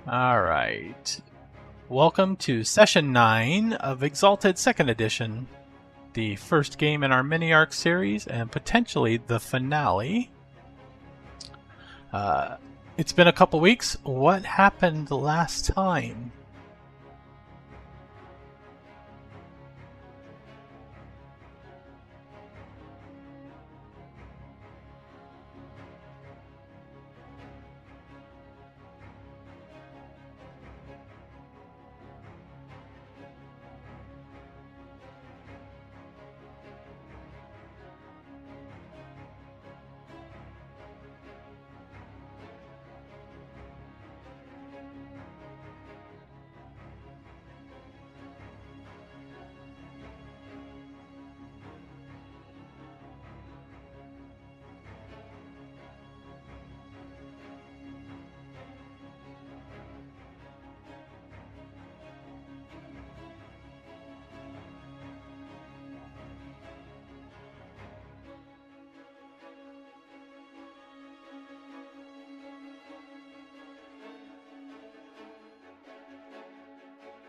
All right. Welcome to Session 9 of Exalted 2nd Edition, the first game in our mini-arc series and potentially the finale. It's been a couple weeks. What happened last time?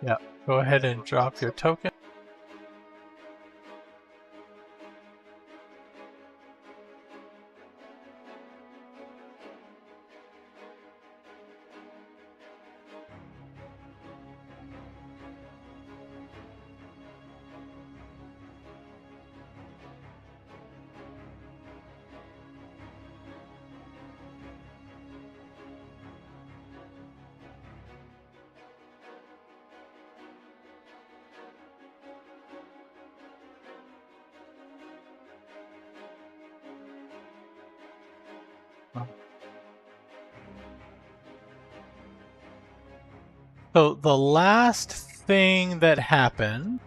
Yeah, go ahead and drop your token. So the last thing that happened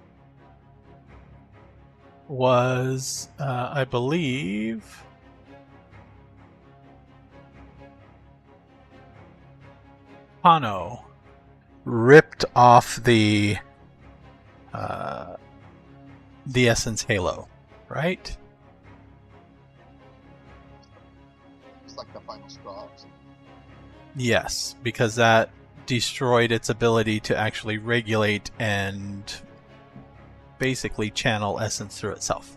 was, I believe, Hano ripped off the Essence Halo, right? It's like the final straw. Yes, because that destroyed its ability to actually regulate and basically channel essence through itself.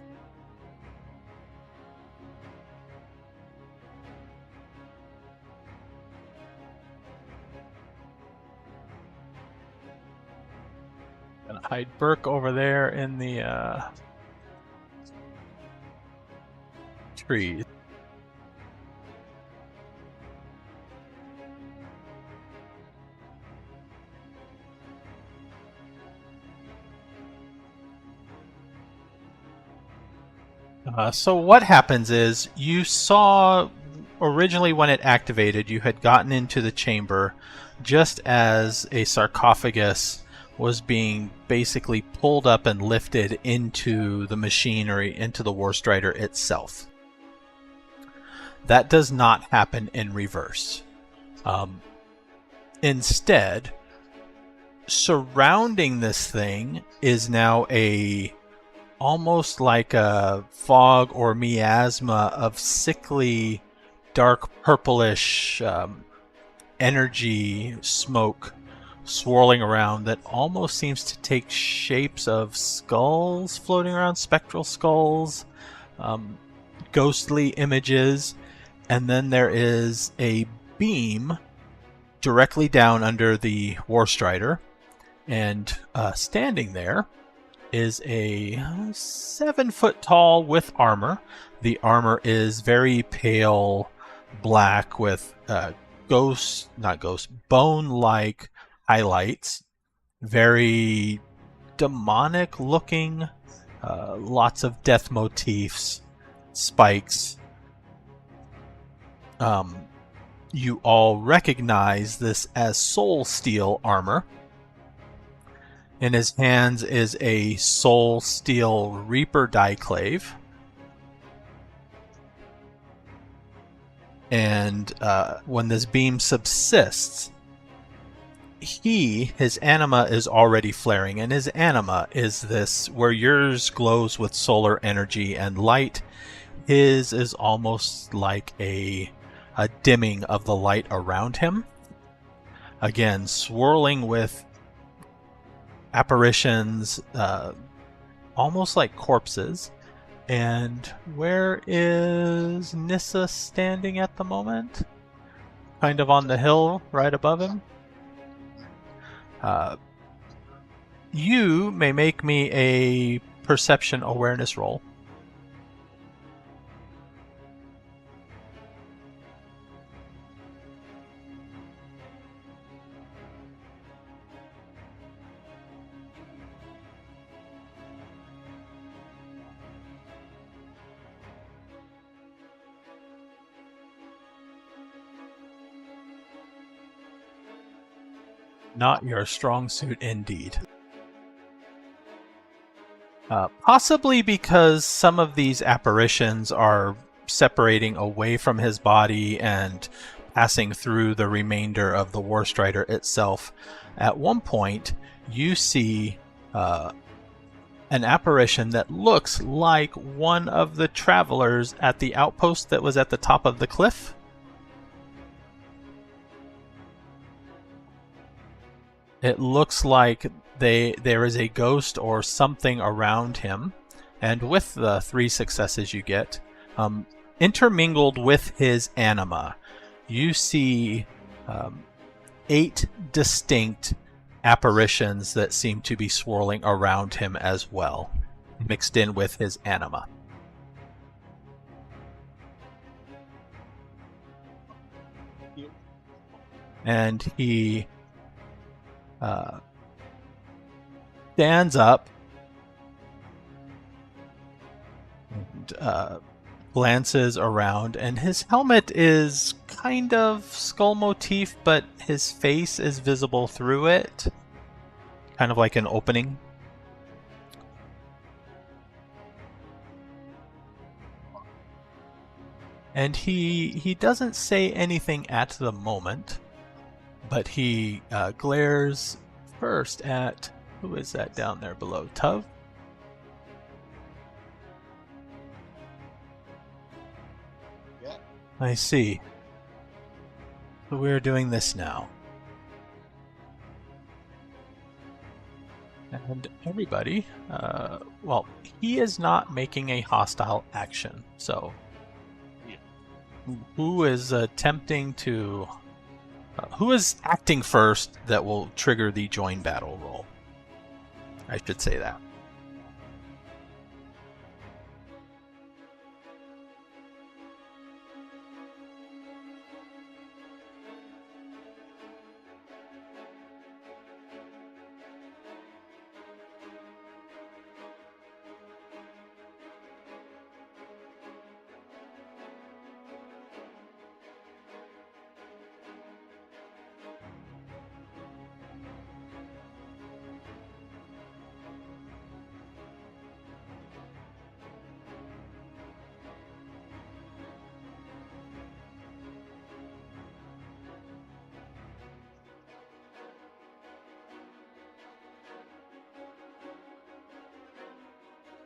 Gonna hide Burke over there in the trees. So what happens is, you saw originally when it activated, you had gotten into the chamber just as a sarcophagus was being basically pulled up and lifted into the machinery, into the War Strider itself. That does not happen in reverse. Instead, surrounding this thing is now almost like a fog or miasma of sickly, dark purplish energy smoke swirling around that almost seems to take shapes of skulls floating around, spectral skulls, ghostly images, and then there is a beam directly down under the War Strider, and standing there is a 7-foot tall with armor. The armor is very pale black with bone-like highlights. Very demonic looking. Lots of death motifs, spikes. You all recognize this as Soul Steel armor. In his hands is a Soul Steel Reaper Diclave. And when this beam subsists, his anima is already flaring. And his anima is this, where yours glows with solar energy and light, his is almost like a dimming of the light around him. again, swirling with apparitions, almost like corpses. And where is Nissa standing at the moment? Kind of on the hill right above him. You may make me a perception awareness roll. Not your strong suit indeed. Possibly because some of these apparitions are separating away from his body and passing through the remainder of the War Strider itself. At one point, you see an apparition that looks like one of the travelers at the outpost that was at the top of the cliff. It looks like there is a ghost or something around him, and with the 3 successes you get, intermingled with his anima, you see 8 distinct apparitions that seem to be swirling around him as well, mixed in with his anima. And he stands up and glances around, and his helmet is kind of skull motif, but his face is visible through it, kind of like an opening. And he doesn't say anything at the moment, but he glares first at, who is that down there below? Tuv? Yeah. I see. So we're doing this now. And everybody, well, he is not making a hostile action, so who is attempting to... who is acting first that will trigger the join battle roll? I should say that.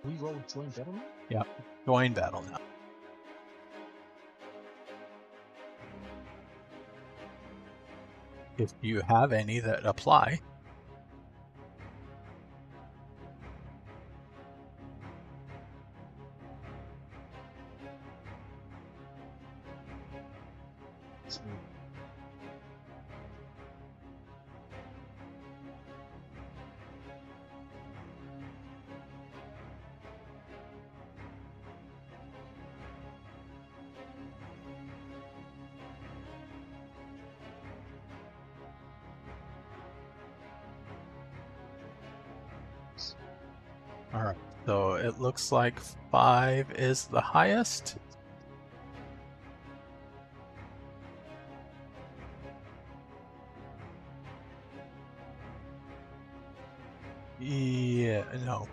We rolled join battle now? Yeah, join battle now. If you have any that apply. Alright, so it looks like 5 is the highest. Yeah, no.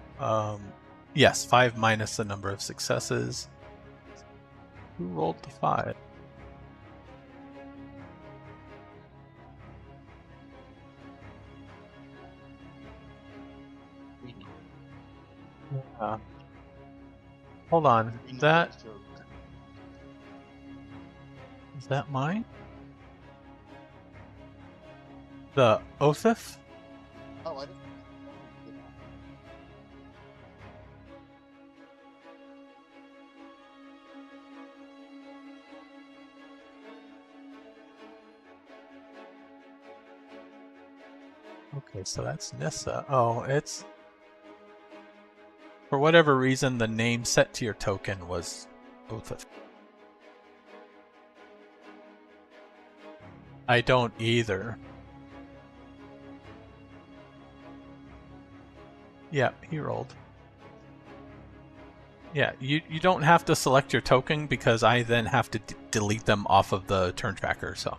Yes, 5 minus the number of successes. Who rolled the 5? Hold on. Is that mine? The Othif? Oh, I didn't. Did not. Okay, so that's Nissa. Oh, it's... For whatever reason, the name set to your token was Othif. I don't either. Yeah, he rolled. Yeah, you don't have to select your token because I then have to delete them off of the turn tracker, so.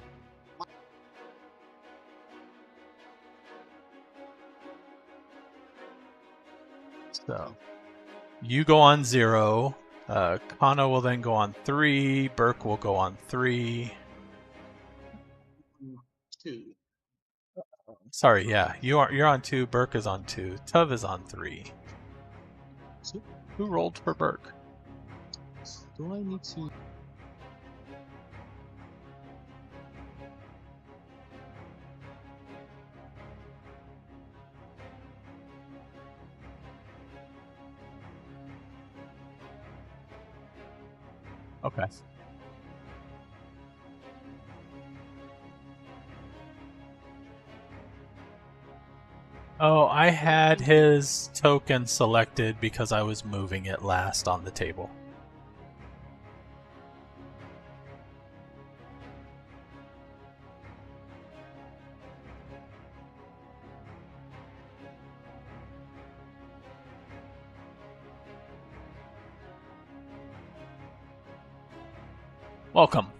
So, you go on 0, Kana will then go on 3, Burke will go on 3. 2. Sorry, yeah, you're on 2, Burke is on 2, Tuv is on 3. So, Who rolled for Burke? do I need to... Okay. Oh, I had his token selected because I was moving it last on the table. Welcome.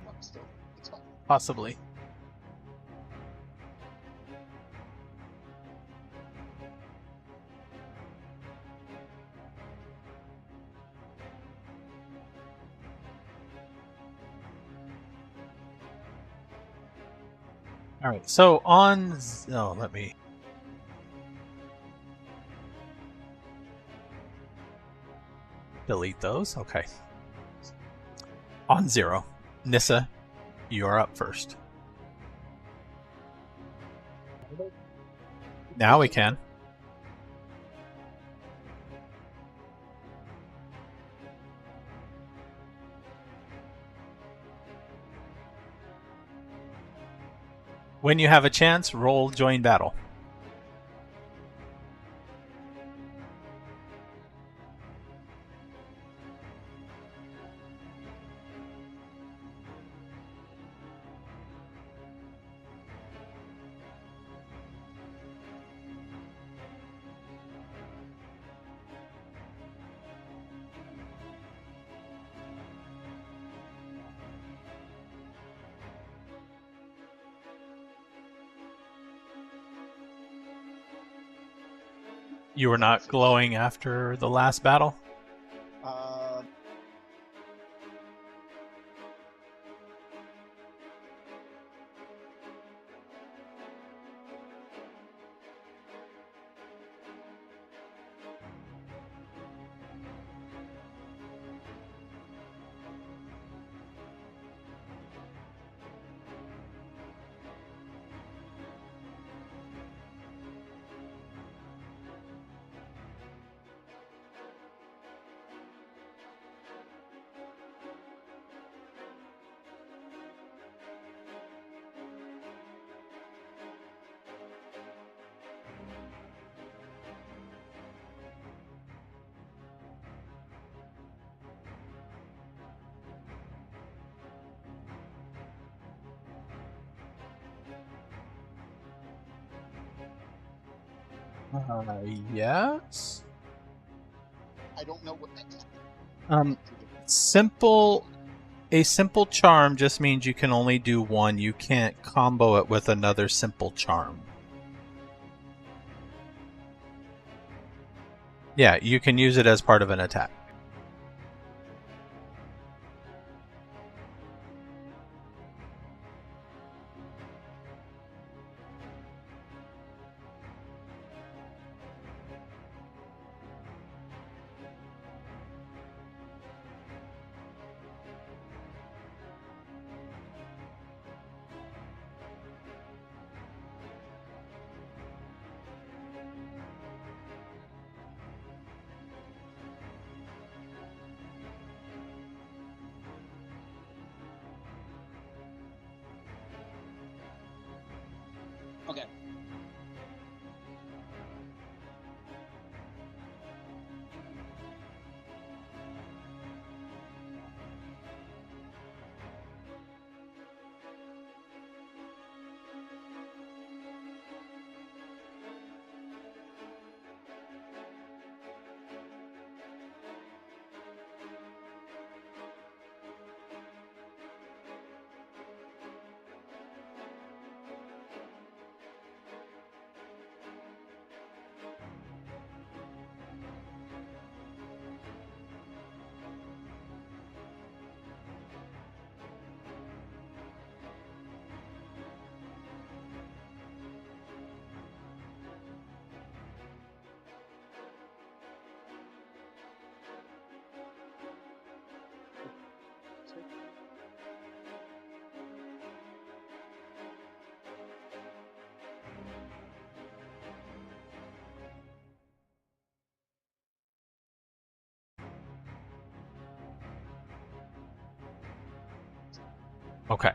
No, still, it's fine. Possibly. Alright, so on... Oh, let me... delete those. Okay. On 0. Nissa, you are up first. Now we can. When you have a chance, roll join battle. You were not glowing after the last battle? Uh, Yes. I don't know what that's. Simple. A simple charm just means you can only do one. You can't combo it with another simple charm. Yeah, you can use it as part of an attack. Okay. Okay.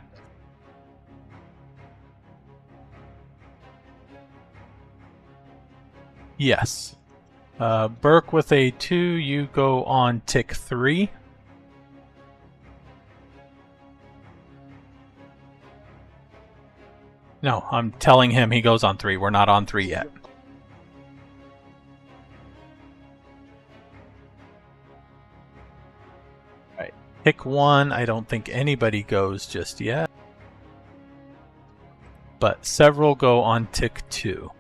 Yes. Burke with a 2, you go on tick 3. No, I'm telling him he goes on 3. We're not on 3 yet. Right. Tick 1, I don't think anybody goes just yet. But several go on tick 2.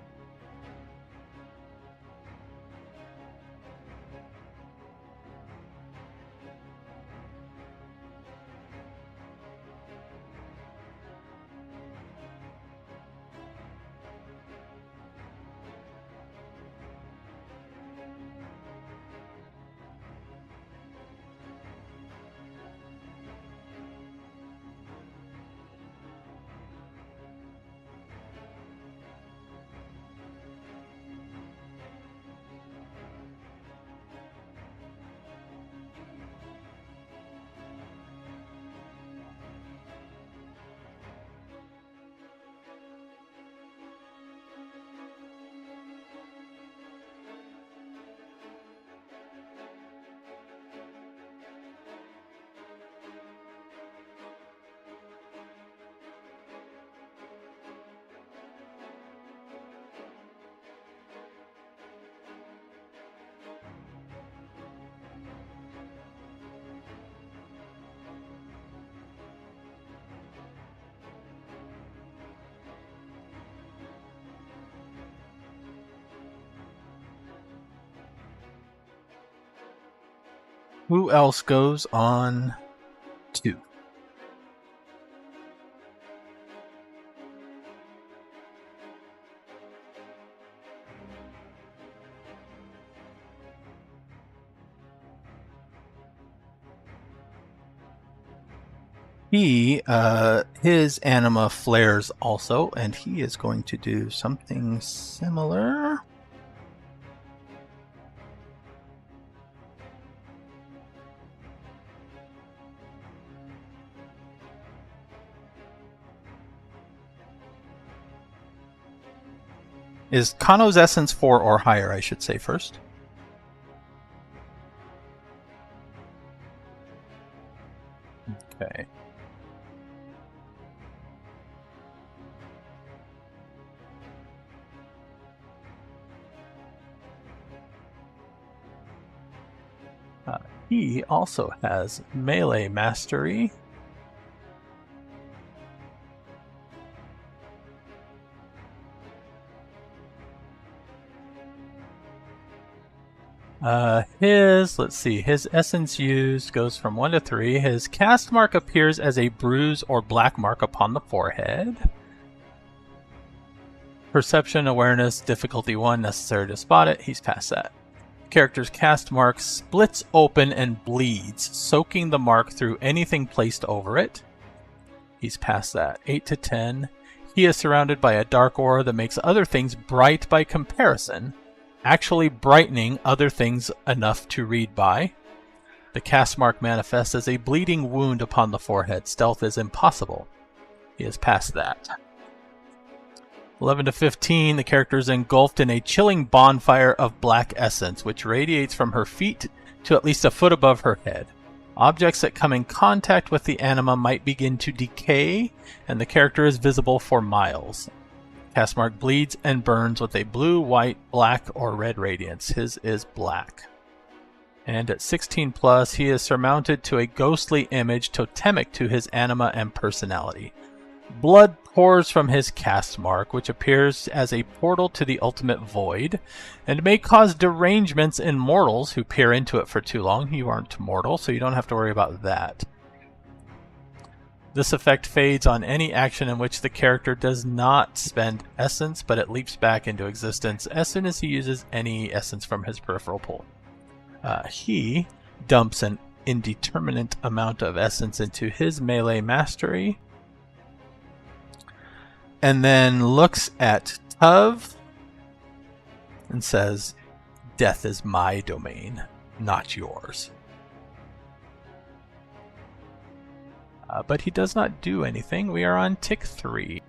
Who else goes on 2? His anima flares also, and he is going to do something similar. Is Kano's essence 4 or higher, I should say first? Okay. He also has melee mastery. His essence used goes from 1 to 3. His cast mark appears as a bruise or black mark upon the forehead. Perception, awareness, difficulty 1, necessary to spot it. He's past that. Character's cast mark splits open and bleeds, soaking the mark through anything placed over it. He's past that. 8 to 10. He is surrounded by a dark aura that makes other things bright by comparison, actually brightening other things enough to read by. The cast mark manifests as a bleeding wound upon the forehead. Stealth is impossible. He is past that. 11 to 15, the character is engulfed in a chilling bonfire of black essence, which radiates from her feet to at least a foot above her head. Objects that come in contact with the anima might begin to decay, and the character is visible for miles. Cast mark bleeds and burns with a blue, white, black, or red radiance. His is black. And at 16 plus, he is surmounted to a ghostly image totemic to his anima and personality. Blood pours from his cast mark, which appears as a portal to the ultimate void, and may cause derangements in mortals who peer into it for too long. You aren't mortal, so you don't have to worry about that. This effect fades on any action in which the character does not spend essence, but it leaps back into existence as soon as he uses any essence from his peripheral pool. He dumps an indeterminate amount of essence into his melee mastery, and then looks at Tuv and says, "Death is my domain, not yours." But he does not do anything. We are on tick 3.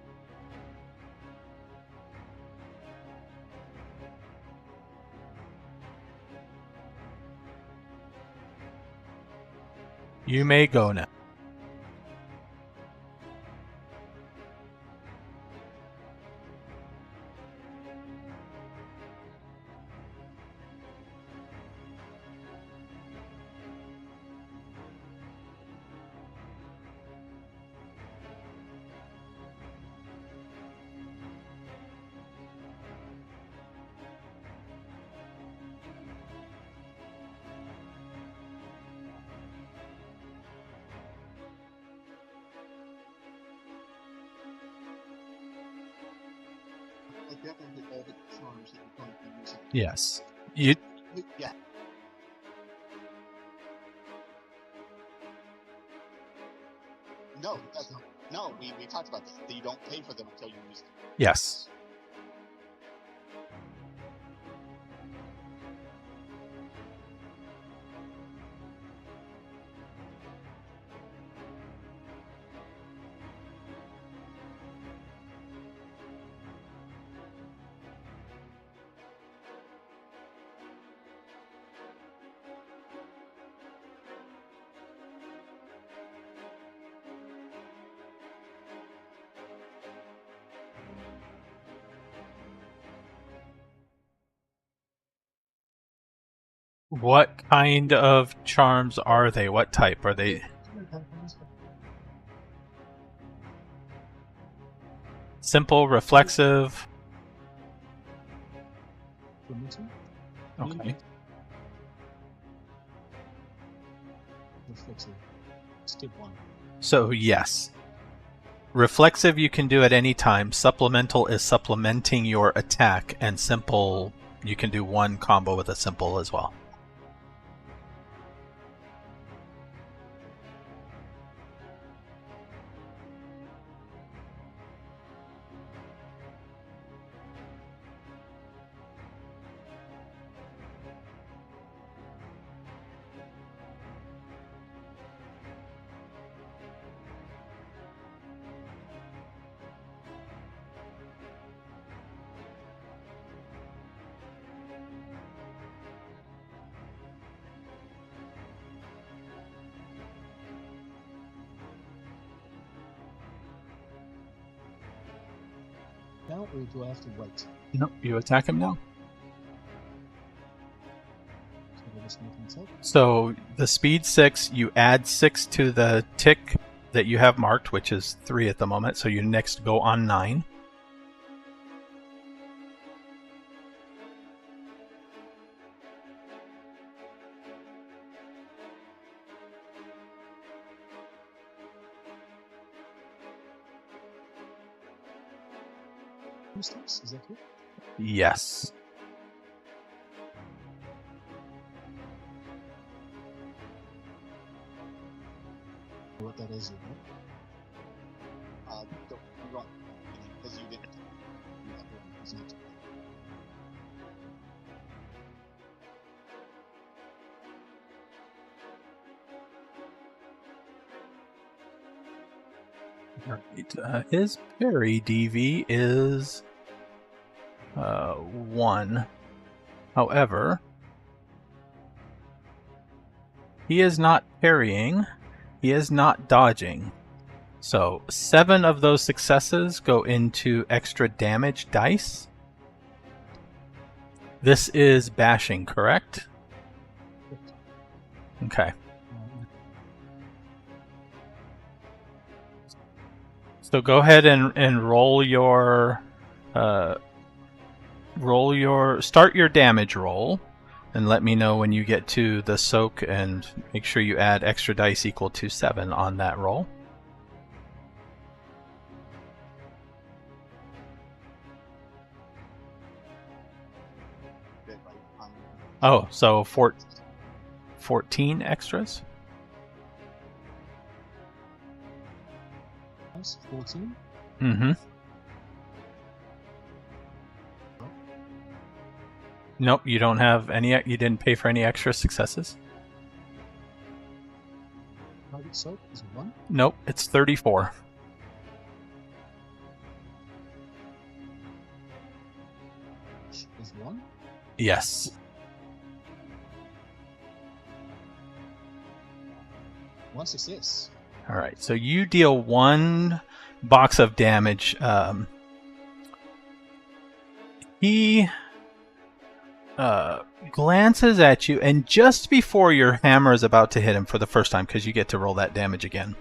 You may go now. I definitely all the charms that you're going to be using. Yes. You. Yeah. No, that's not. No, we talked about that. That you don't pay for them until you use them. Yes. What kind of charms are they? What type are they? Simple, reflexive. Okay. Reflexive. Step 1. So yes. Reflexive you can do at any time. Supplemental is supplementing your attack, and simple you can do one combo with a simple as well. Now, or do I have to wait? Nope, you attack him now. So the Just making it up. So the speed 6, you add 6 to the tick that you have marked, which is 3 at the moment. So you next go on 9. Two steps, is that correct? Yes. What that is, you know? You don't, because you didn't. You have to present. Right. His parry DV is 1. However, he is not parrying. He is not dodging. So 7 of those successes go into extra damage dice. This is bashing, correct? Okay. So go ahead and roll your start your damage roll, and let me know when you get to the soak, and make sure you add extra dice equal to 7 on that roll. Oh, so 14 extras? Yes, 14. Mm-hmm. Nope, you don't have any. You didn't pay for any extra successes. Target soak is 1. Nope, it's 34. Is 1. Yes. 1 success. All right, so you deal 1 box of damage. He glances at you, and just before your hammer is about to hit him for the first time, because you get to roll that damage again,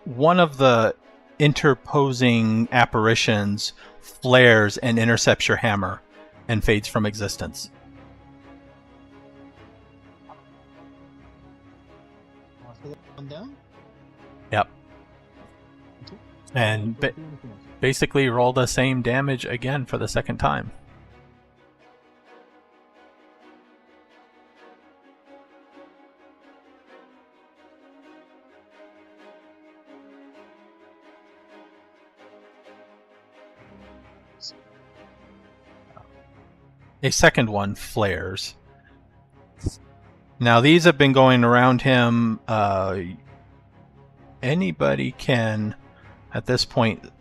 one of the interposing apparitions flares and intercepts your hammer and fades from existence. After that, 1 down. Yep. Okay. And Don't do anything else. basically roll the same damage again for the second time. A second one flares. Now these have been going around him. Anybody can, at this point,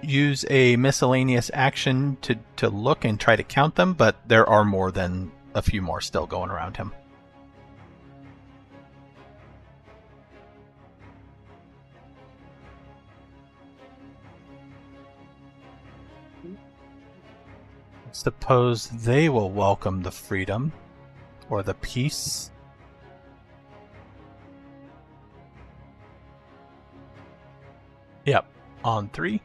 use a miscellaneous action to look and try to count them, but there are more than a few more still going around him. Suppose they will welcome the freedom or the peace. Yep, on 3.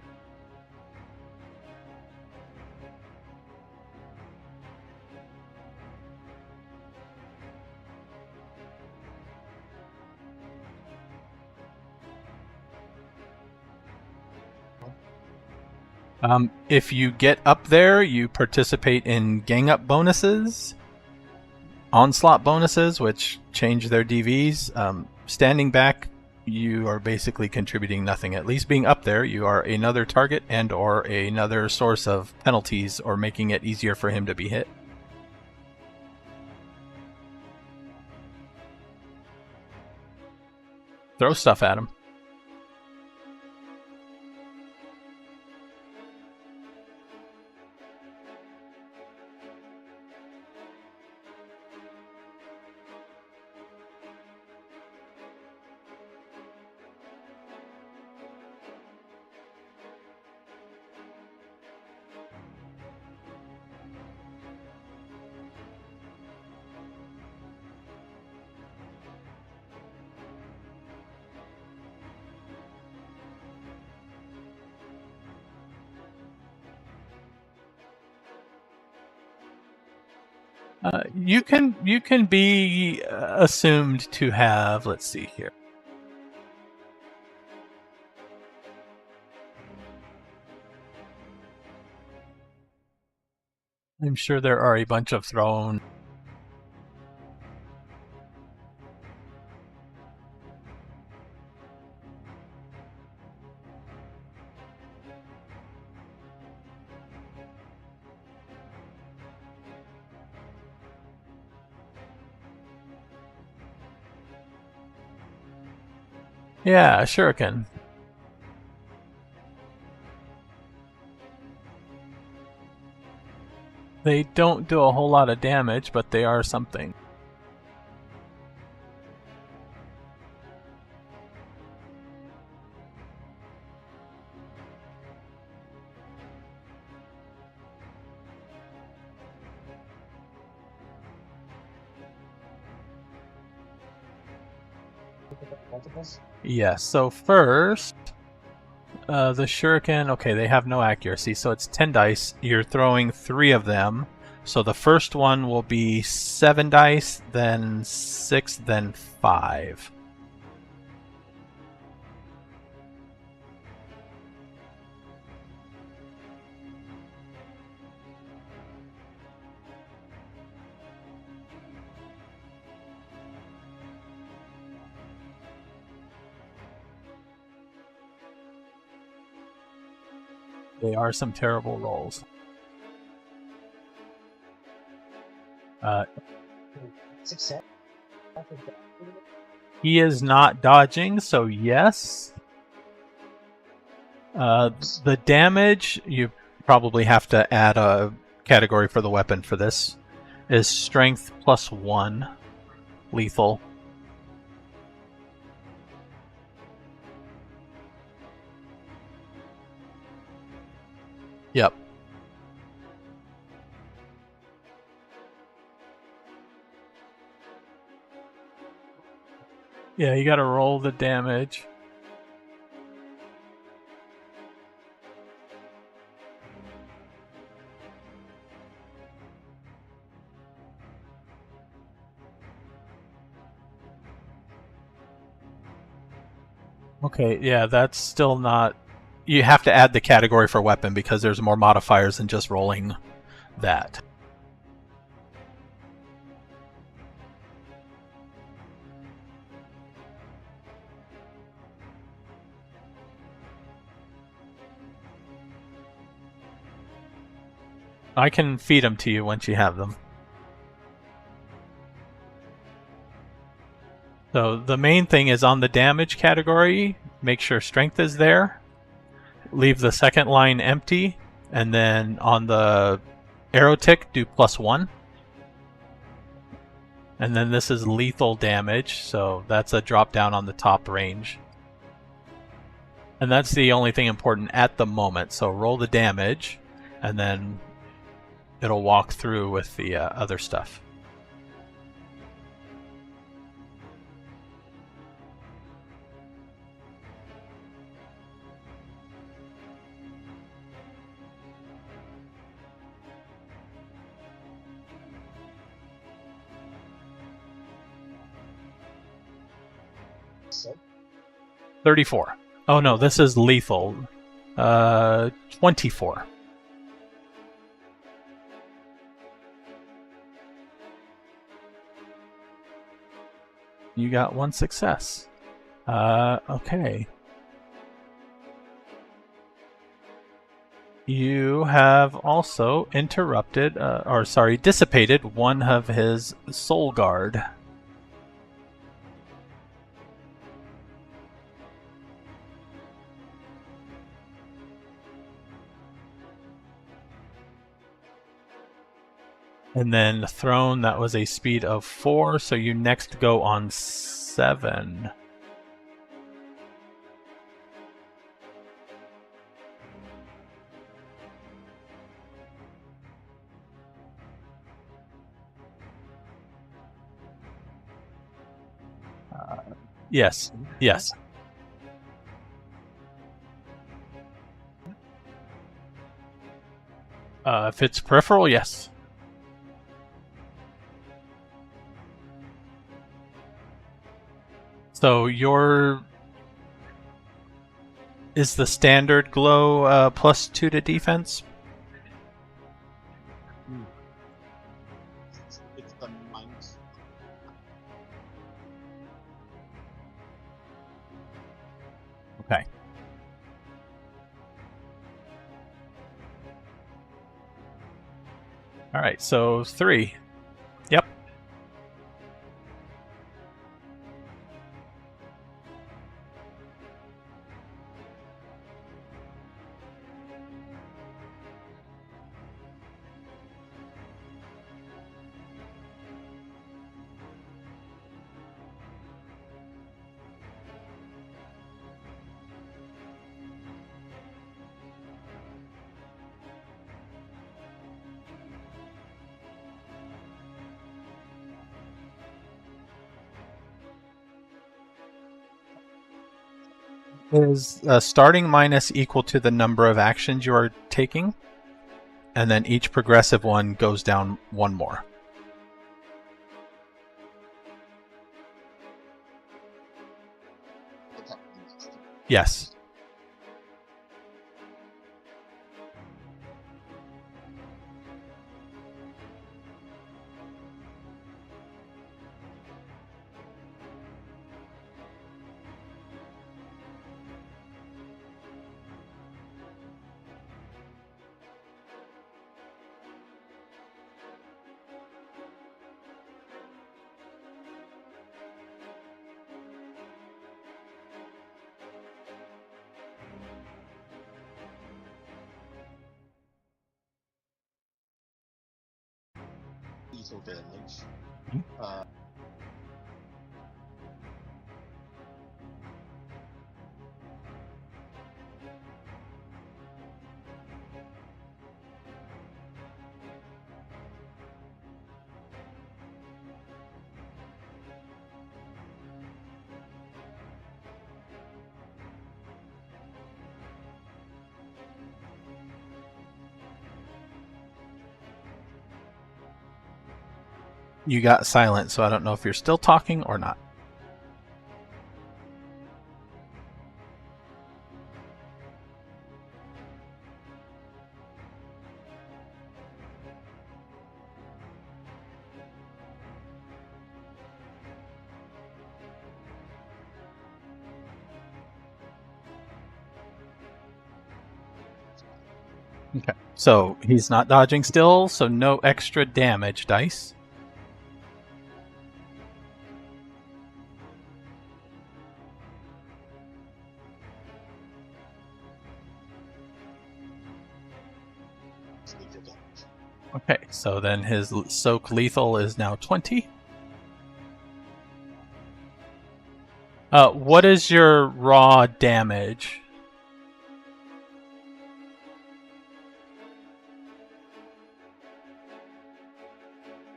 If you get up there, you participate in gang up bonuses, onslaught bonuses, which change their DVs. Standing back, you are basically contributing nothing. At least being up there, you are another target and or another source of penalties, or making it easier for him to be hit. Throw stuff at him. You can be assumed to have. Let's see here. I'm sure there are a bunch of thrown. Yeah, shuriken. They don't do a whole lot of damage, but they are something. Multiples? Yes, so first, the shuriken, okay, they have no accuracy, so it's 10 dice. You're throwing 3 of them. So the first one will be 7 dice, then 6, then 5. They are some terrible rolls. Success? He is not dodging, so yes. The damage, you probably have to add a category for the weapon for this, is strength plus 1 lethal. Yep. Yeah, you gotta roll the damage. Okay, yeah, that's still not... You have to add the category for weapon because there's more modifiers than just rolling that. I can feed them to you once you have them. So the main thing is on the damage category, make sure strength is there. Leave the second line empty, and then on the arrow tick, do +1. And then this is lethal damage, so that's a drop down on the top range. And that's the only thing important at the moment, so roll the damage, and then it'll walk through with the other stuff. So, 34. Oh no, this is lethal. 24. You got 1 success. Okay. You have also interrupted, dissipated one of his soul guard. And then thrown, that was a speed of 4, so you next go on 7. Yes, yes. If it's peripheral, yes. So is the standard glow +2 to defense? It's the minus. Okay. All right, so 3. Yep. Is starting minus equal to the number of actions you are taking? And then each progressive one goes down 1 more. Yes. Lethal damage. You got silent, so I don't know if you're still talking or not. Okay. So he's not dodging still, so no extra damage dice. Lethal damage. Okay, so then his soak lethal is now 20. What is your raw damage?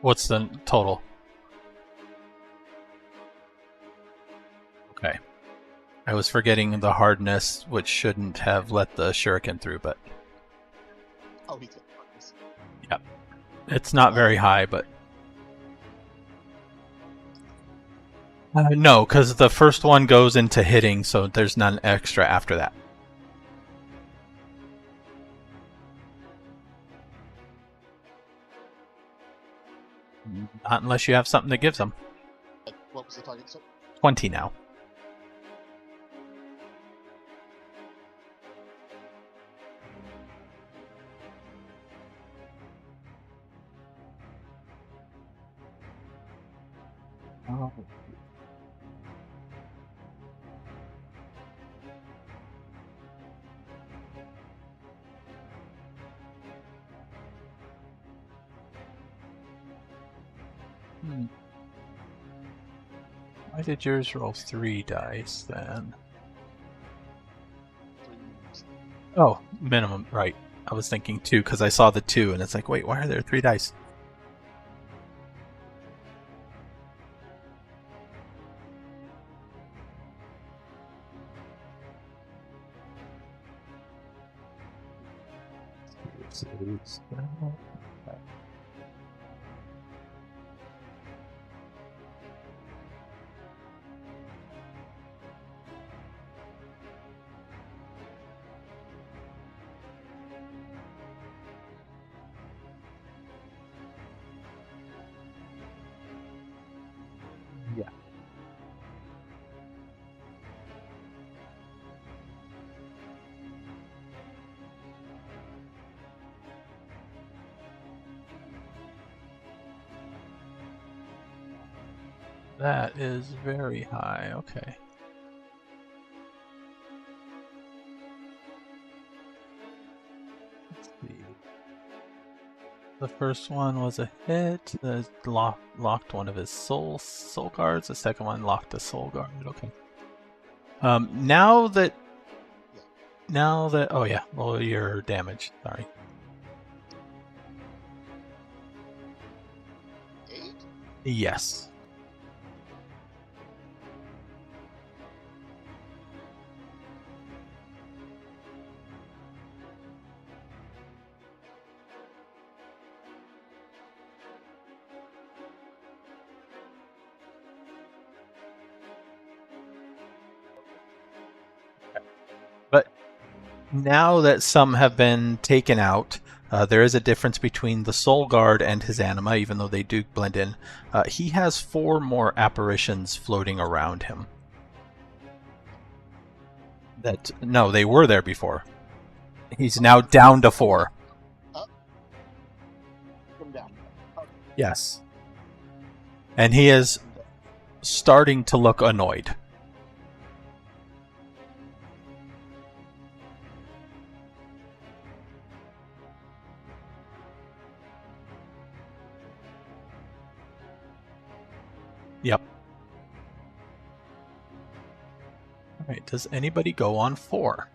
What's the total? Okay. I was forgetting the hardness, which shouldn't have let the shuriken through, but Oh, he took darkness. yep. It's not very high, but... no, because the first one goes into hitting, so there's none extra after that. Not unless you have something that gives them. What was the target? So 20 now. Oh. Why did yours roll 3 dice then? 3 minutes. Oh, minimum, right. I was thinking 2 because I saw the 2 and it's like, wait, why are there 3 dice? That is very high. Okay. Let's see. The first one was a hit. The locked one of his soul cards. The second one locked the soul guard. Okay. Now that oh yeah, roll your damage. Sorry. 8? Yes. But now that some have been taken out, there is a difference between the Soul Guard and his anima, even though they do blend in. He has 4 more apparitions floating around him. No, they were there before. He's now down to 4. Come down. Yes. And he is starting to look annoyed. Yep. Alright, does anybody go on 4?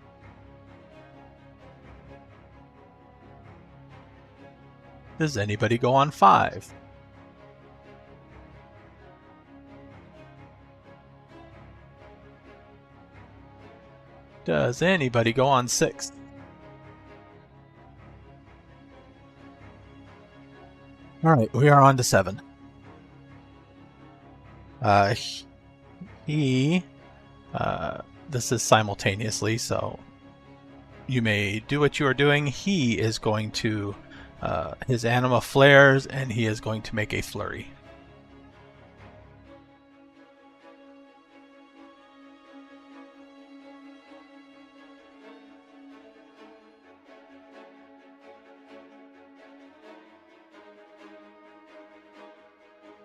Does anybody go on 5? Does anybody go on 6? Alright, we are on to 7. This is simultaneously, so you may do what you are doing. He is going to, his anima flares, and he is going to make a flurry.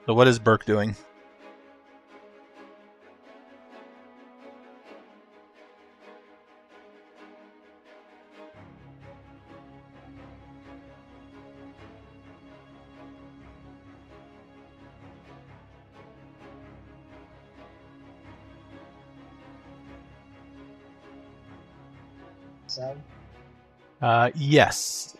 So what is Burke doing? Seven. Yes.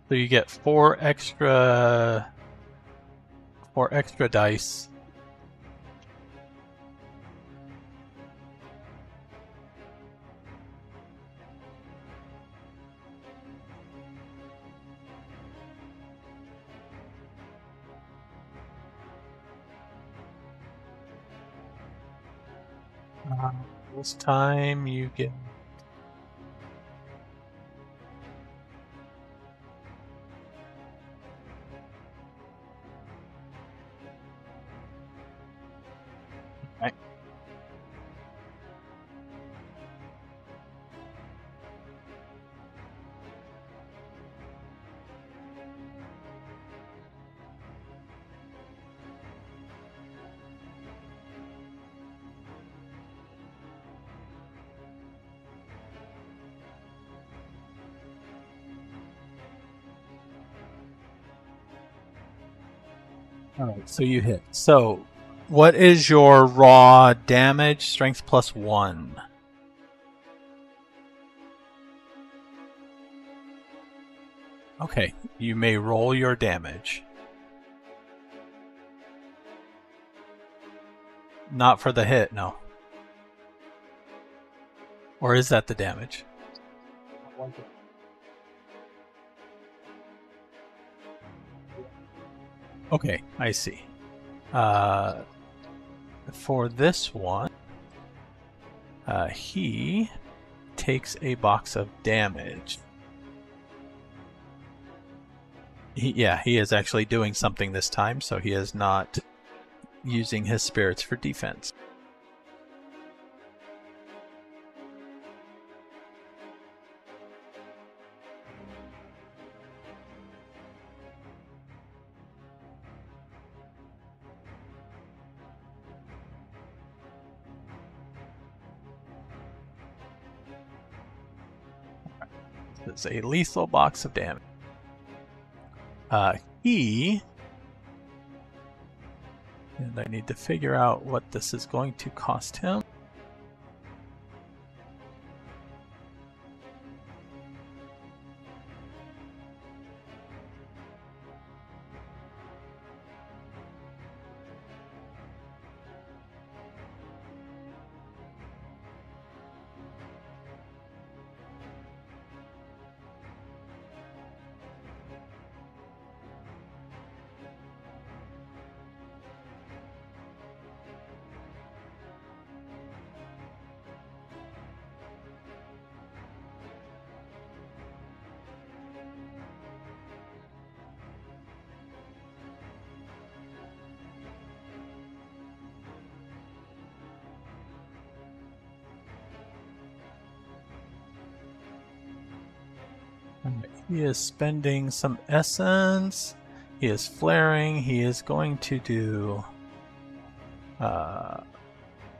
So you get 4 extra dice. This time you get right. Alright, so you hit. So, what is your raw damage? Strength plus 1. Okay, you may roll your damage. Not for the hit, no. Or is that the damage? One thing. Okay, I see. For this one, He takes a box of damage. He is actually doing something this time, so he is not using his spirits for defense. It's a lethal box of damage. And I need to figure out what this is going to cost him. He is spending some essence. He is flaring. He is going to do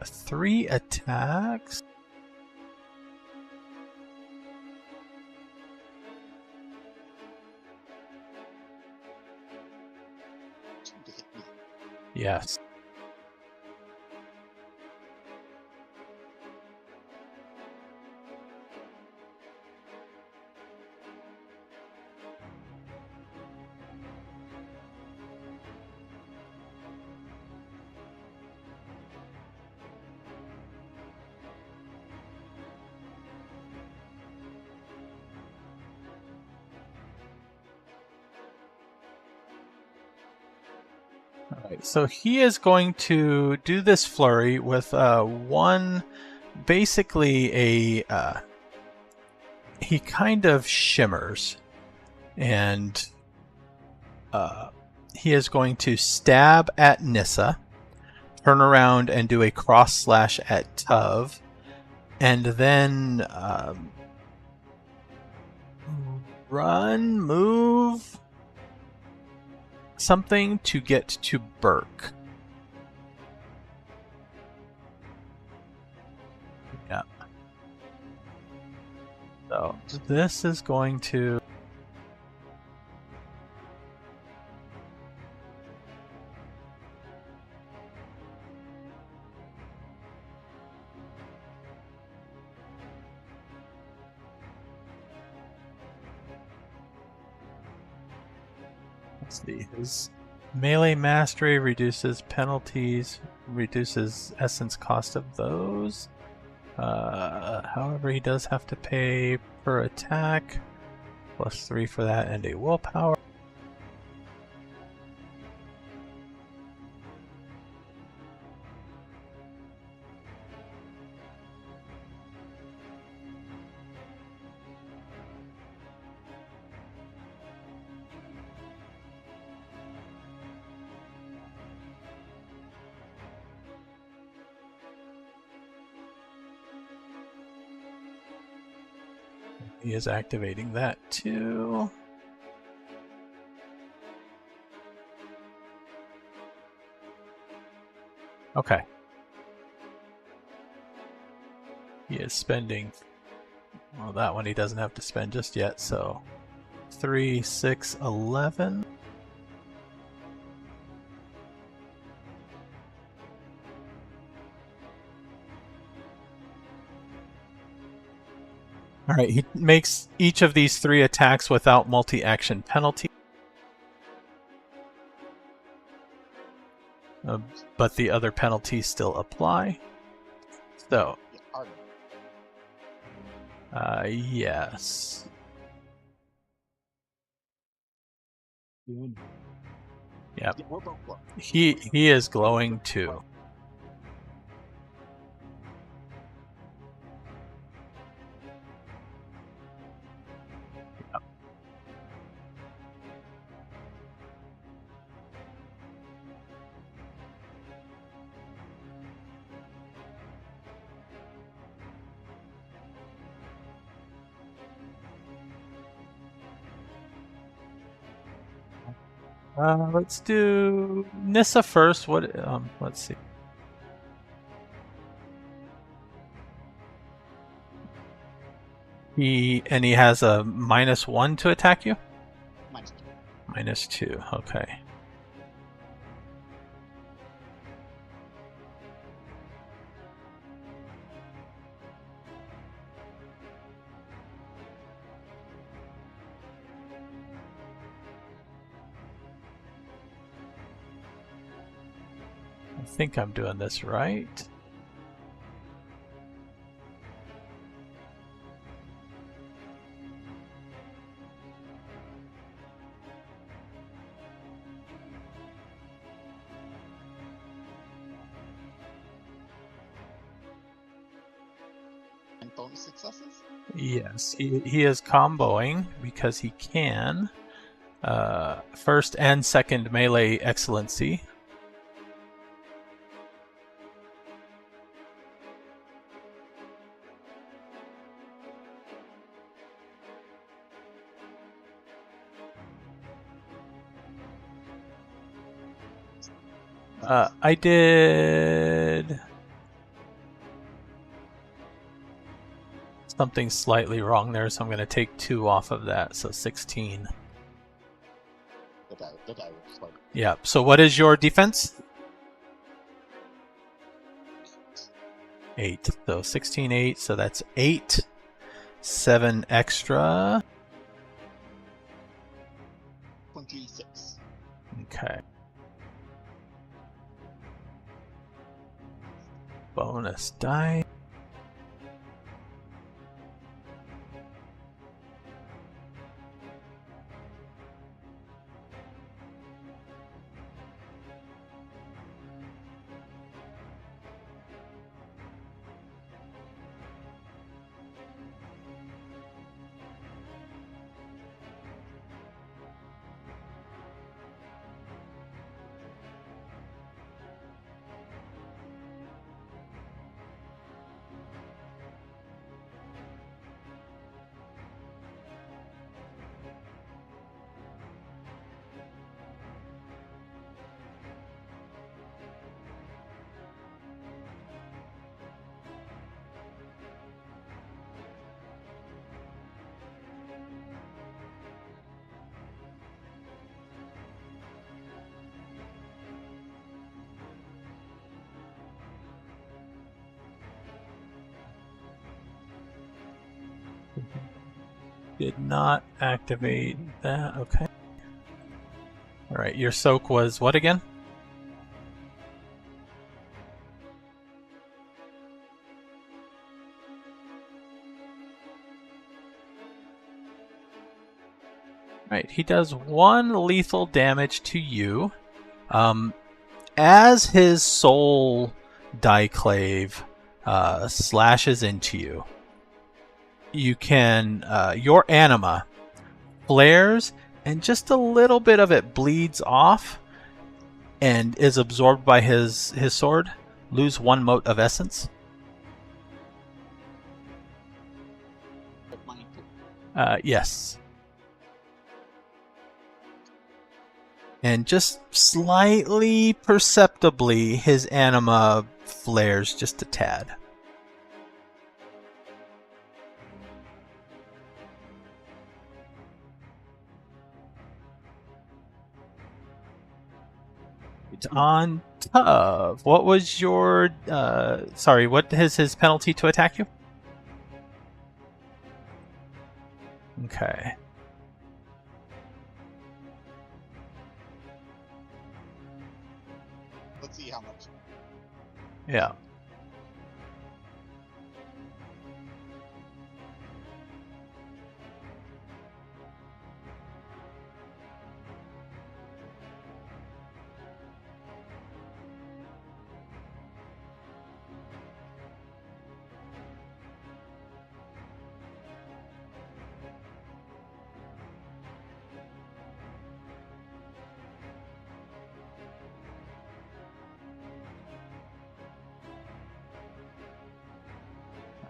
3 attacks. Yes. Alright, so he is going to do this flurry with basically he kind of shimmers, and he is going to stab at Nissa, turn around and do a cross slash at Tuv, and then move something to get to Burke. Yeah. So this is going to... Let's see, his melee mastery reduces penalties, reduces essence cost of those. However, he does have to pay per attack, +3 for that, and a willpower. He is activating that too. Okay. He is spending... Well, that one he doesn't have to spend just yet, so... 3, 6, 11... Alright, he makes each of these 3 attacks without multi-action penalty. But the other penalties still apply. So, yes. Yep. He is glowing too. Let's do Nissa first. What? Let's see. He has a -1 to attack you. -2. -2. Okay. I think I'm doing this right. And bonus successes? Yes, he is comboing because he can. First and second melee excellency. I did something slightly wrong there, so I'm going to take 2 off of that, so 16. The die was fine. Yeah, so what is your defense? 8. So 16, 8, so that's 8. 7 extra. 26. Okay. Bonus die. Did not activate that. Okay. Alright, your soak was what again? Right, he does 1 lethal damage to you. As his soul diclave slashes into you, you can your anima flares and just a little bit of it bleeds off and is absorbed by his sword. Lose 1 mote of essence. But mine too. Yes. And just slightly perceptibly his anima flares just a tad. On Tov, what was your sorry, what is his penalty to attack you? Okay. Let's see how much. Yeah.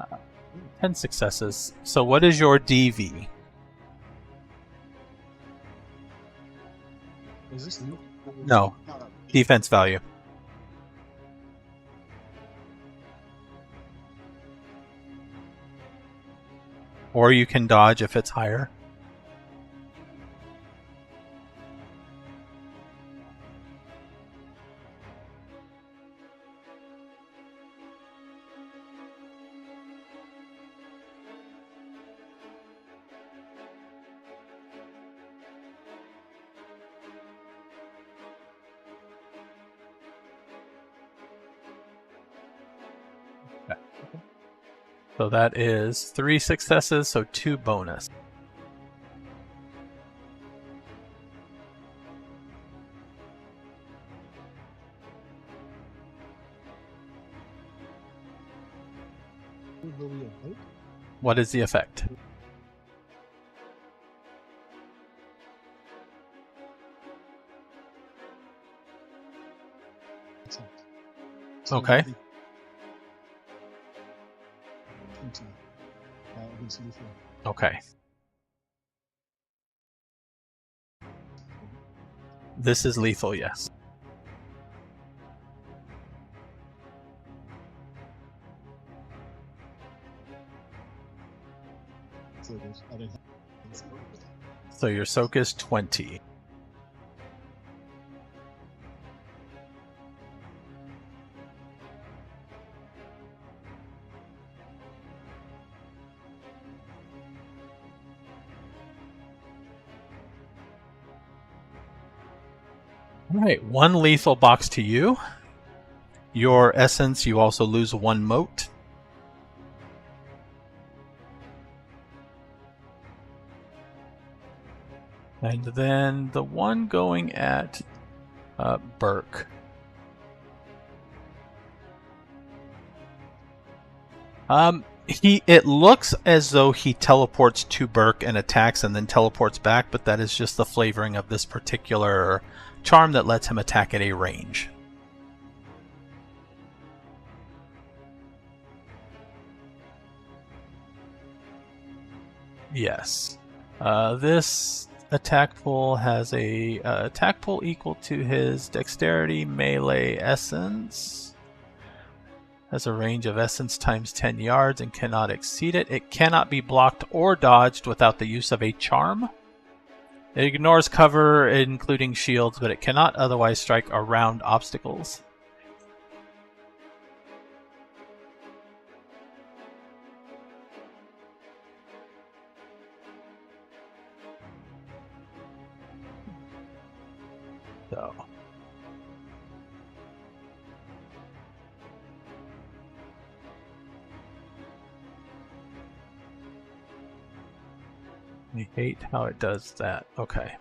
Uh, 10 successes. So what is your DV? Is this new? No. No. Defense value. Or you can dodge if it's higher. So that is 3 successes, so 2 bonus. What is the effect? Okay. Okay. This is lethal, yes. So your soak is 20. Alright, 1 lethal box to you. Your essence, you also lose 1 mote. And then the one going at Burke. It looks as though he teleports to Burke and attacks and then teleports back, but that is just the flavoring of this particular charm that lets him attack at a range. Yes. This attack pool has a attack pool equal to his dexterity melee essence. Has a range of essence times 10 yards and cannot exceed it. It cannot be blocked or dodged without the use of a charm. It ignores cover, including shields, but it cannot otherwise strike around obstacles. So. I hate how it does that. Okay.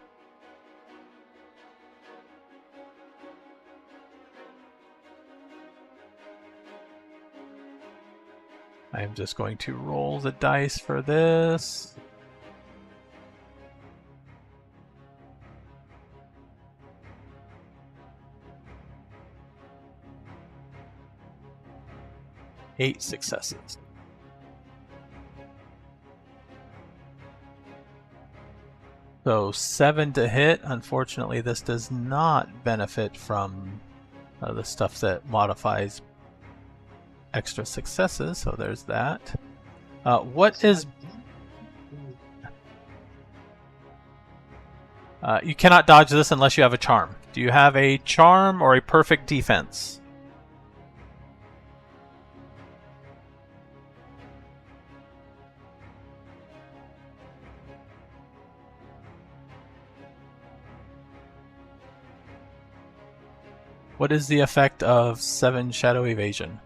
I'm just going to roll the dice for this. Eight successes. So 7 to hit. Unfortunately, this does not benefit from the stuff that modifies extra successes. So there's that. What is... you cannot dodge this unless you have a charm. Do you have a charm or a perfect defense? What is the effect of 7 Shadow Evasion?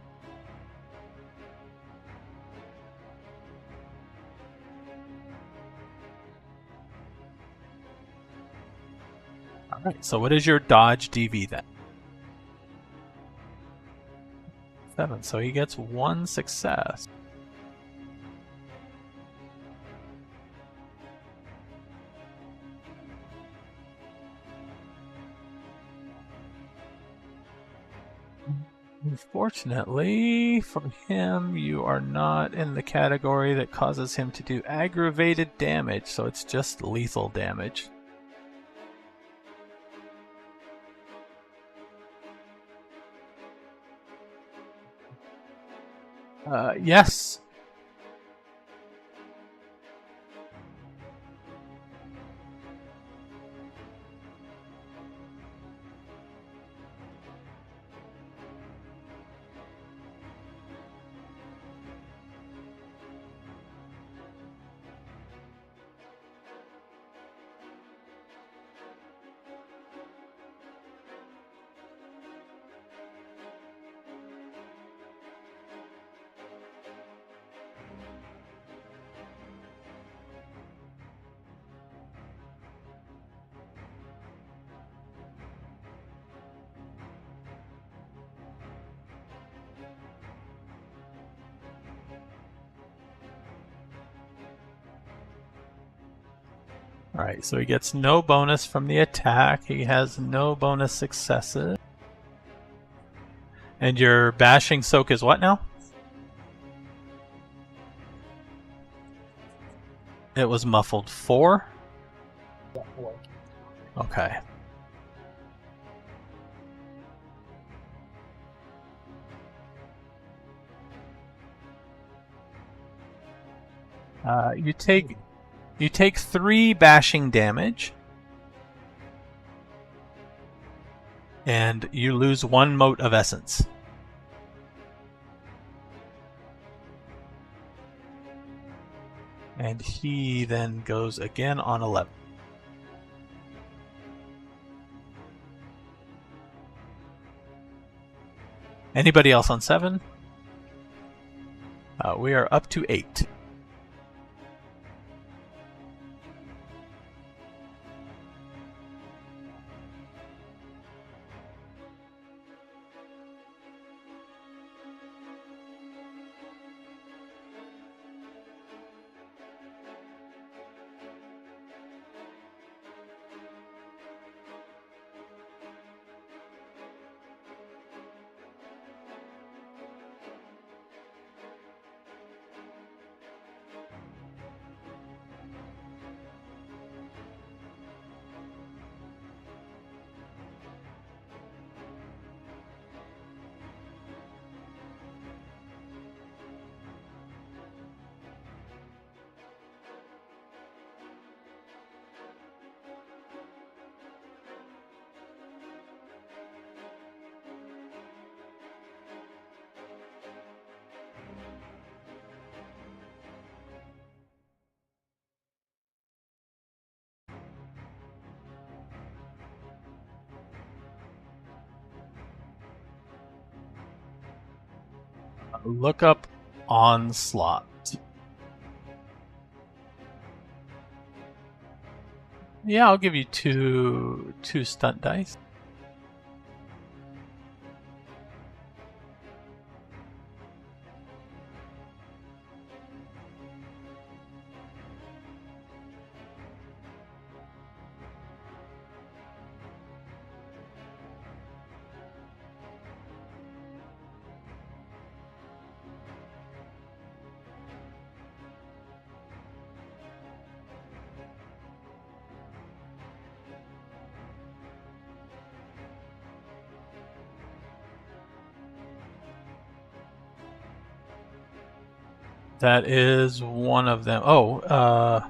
Alright, so what is your dodge DV then? 7, so he gets 1 success. Unfortunately for him, you are not in the category that causes him to do aggravated damage, so it's just lethal damage. Yes. Alright, so he gets no bonus from the attack. He has no bonus successes. And your bashing soak is what now? It was muffled 4? Yeah, 4. Okay. You take 3 bashing damage, and you lose 1 mote of essence. And he then goes again on 11. Anybody else on 7? We are up to 8. Look up Onslaught. Yeah, I'll give you two stunt dice. That is one of them. Oh,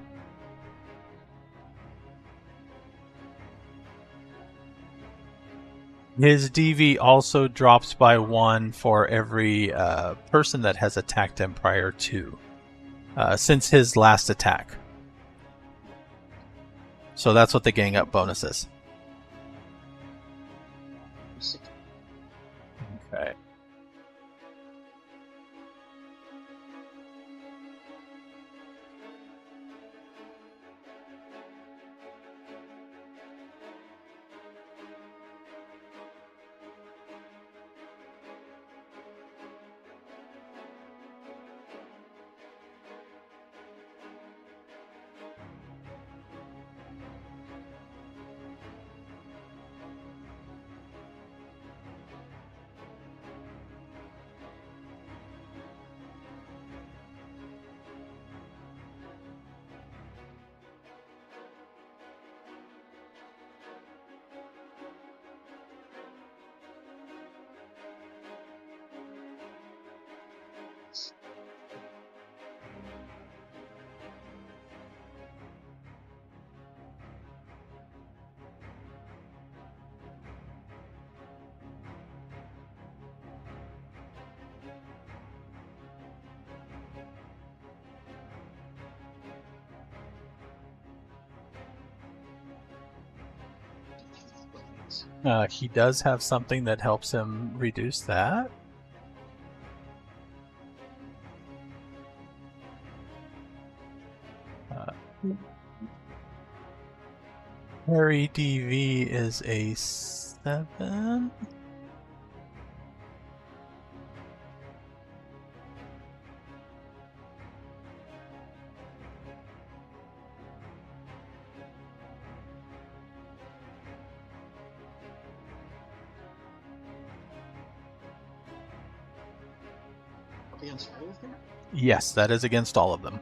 his DV also drops by 1 for every person that has attacked him prior to, since his last attack. So that's what the gang up bonus is. Okay. He does have something that helps him reduce that. Harry DV is a 7. Against all of them? Yes, that is against all of them.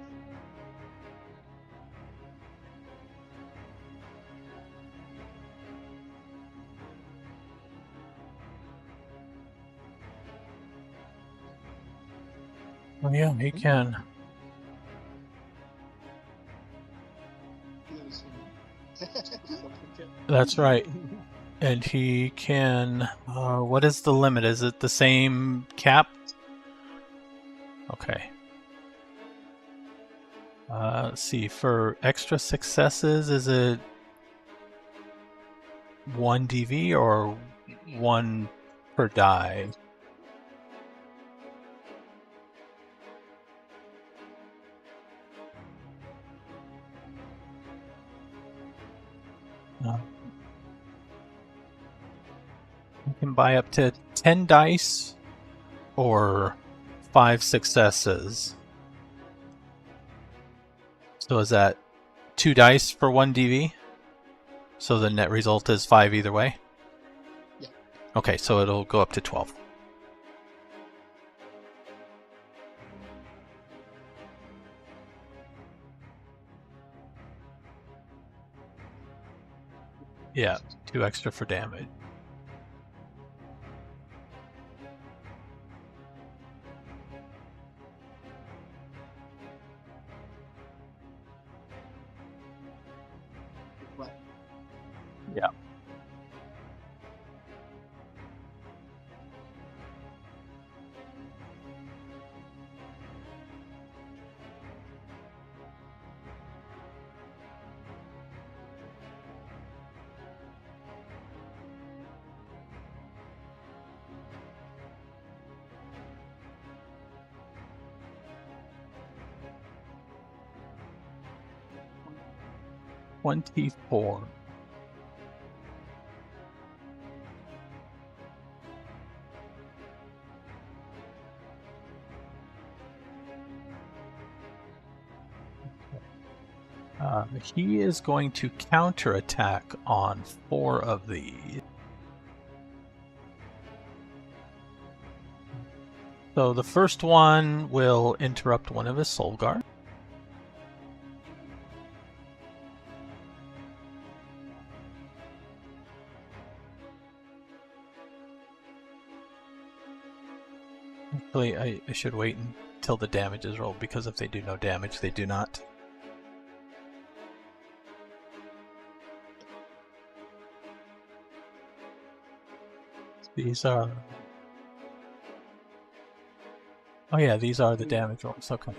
Oh yeah, he can. That's right. And he can... what is the limit? Is it the same cap? Okay. Let's see. For extra successes, is it 1 DV or 1 per die? You can buy up to 10 dice or 5 successes. So is that 2 dice for 1 DV? So the net result is 5 either way? Yeah. Okay, so it'll go up to 12. Yeah, 2 extra for damage. Right. Yeah. $24. He is going to counterattack on 4 of these. So the first one will interrupt one of his soul guard. Actually, I should wait until the damage is rolled, because if they do no damage, they do not. These are... Oh yeah, these are the damage rolls, okay.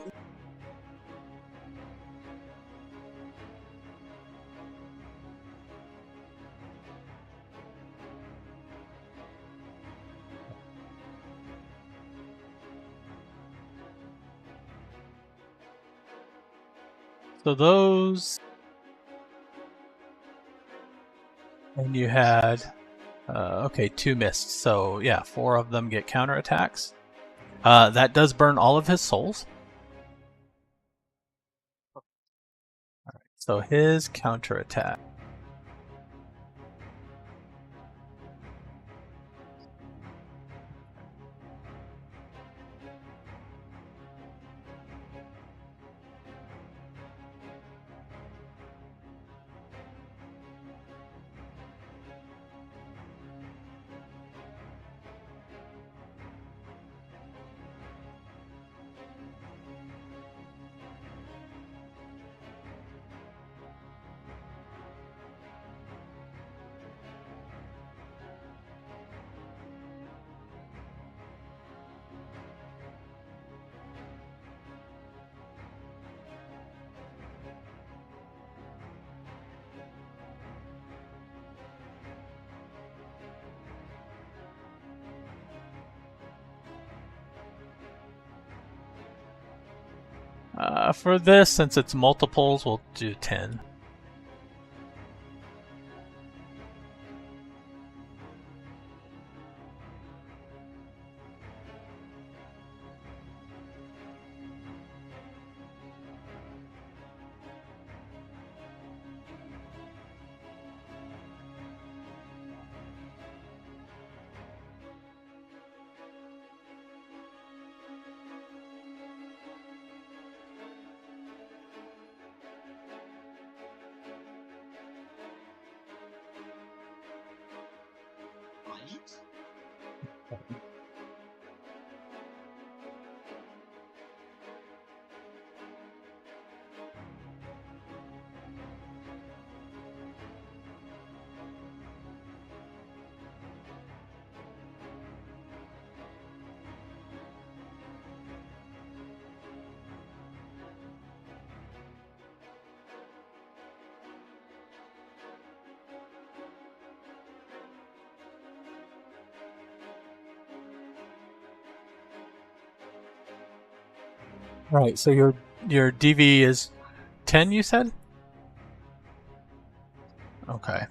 So those... And you had... okay, 2 missed, so yeah, 4 of them get counterattacks. That does burn all of his souls. Alright, so his counterattack. For this, since it's multiples, we'll do 10. Right? Right. So your DV is 10. You said. Okay.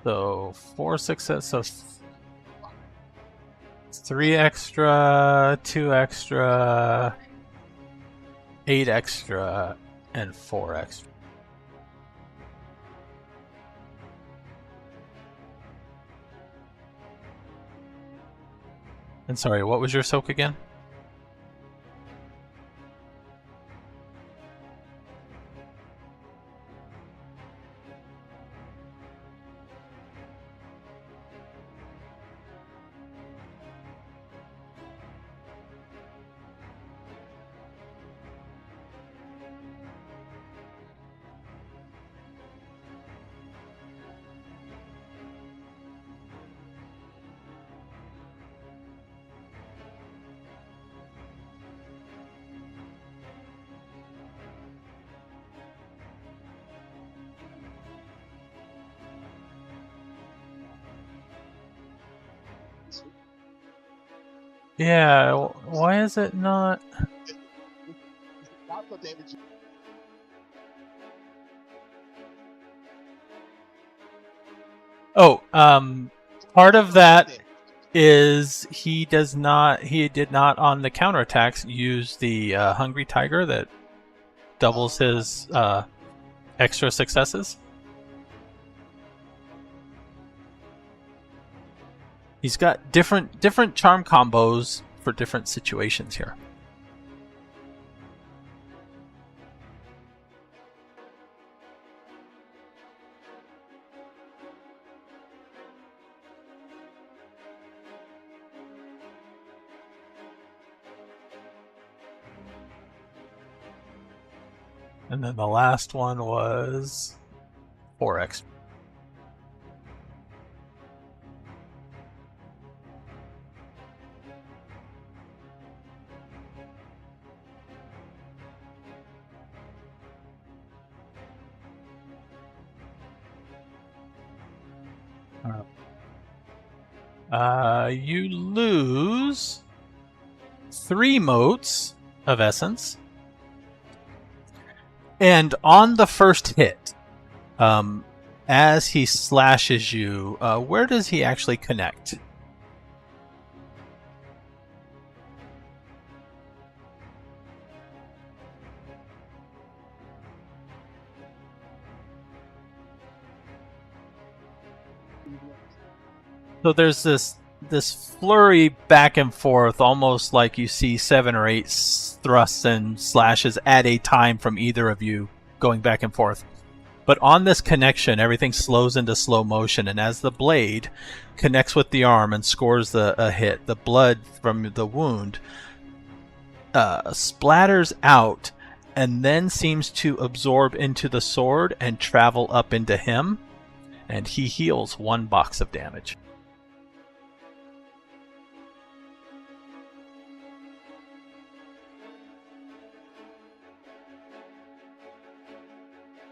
So 4 success. So 3 extra, 2 extra, 8 extra, and 4 extra. And sorry, what was your soak again? Yeah, why is it not? Not the damage. Oh, part of that is he did not on the counterattacks use the Hungry Tiger that doubles his extra successes. He's got different charm combos for different situations here. And then the last one was 4x. You lose 3 motes of essence. And on the first hit, as he slashes you, where does he actually connect? So there's this flurry back and forth, almost like you see 7 or 8 thrusts and slashes at a time from either of you going back and forth. But on this connection, everything slows into slow motion, and as the blade connects with the arm and scores a hit, the blood from the wound splatters out and then seems to absorb into the sword and travel up into him, and he heals 1 box of damage.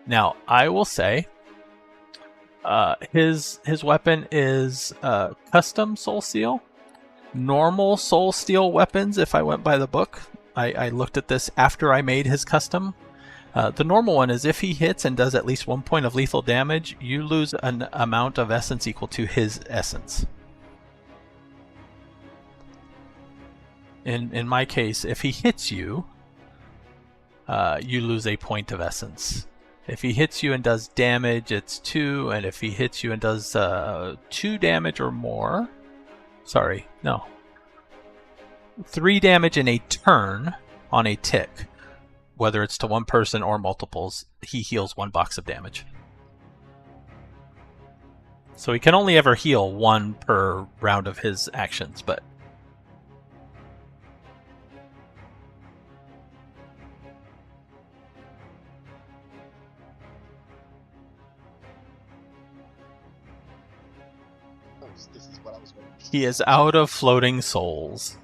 Now, I will say, his weapon is custom soul steel. Normal soul steel weapons, if I went by the book, I looked at this after I made his custom. The normal one is if he hits and does at least 1 point of lethal damage, you lose an amount of essence equal to his essence. In my case, if he hits you, you lose a point of essence. If he hits you and does damage, it's 2, and if he hits you and does 2 damage or more... Sorry, no. 3 damage in a turn on a tick, whether it's to one person or multiples, he heals 1 box of damage. So he can only ever heal 1 per round of his actions, but... This is what I was waiting for. He is out of floating souls.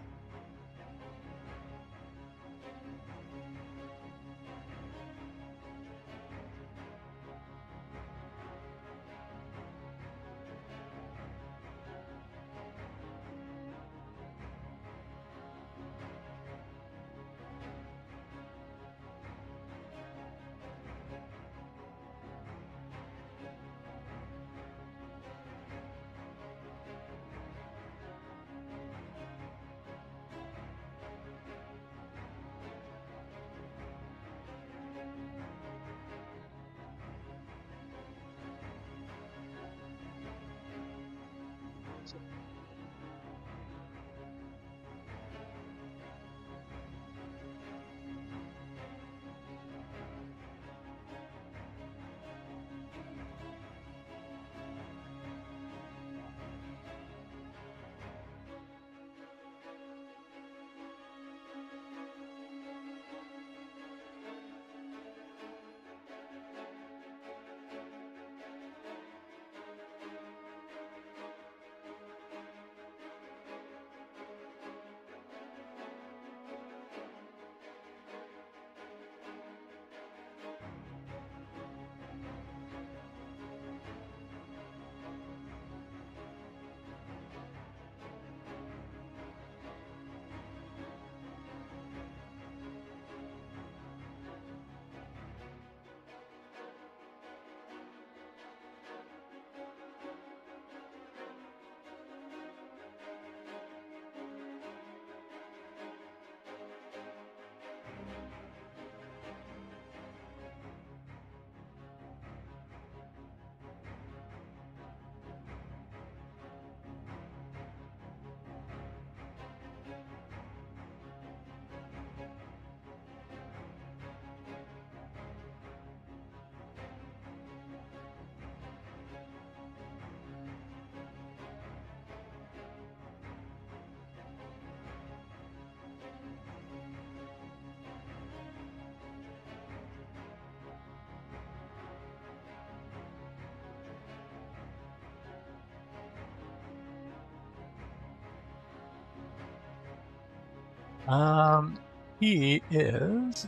He is...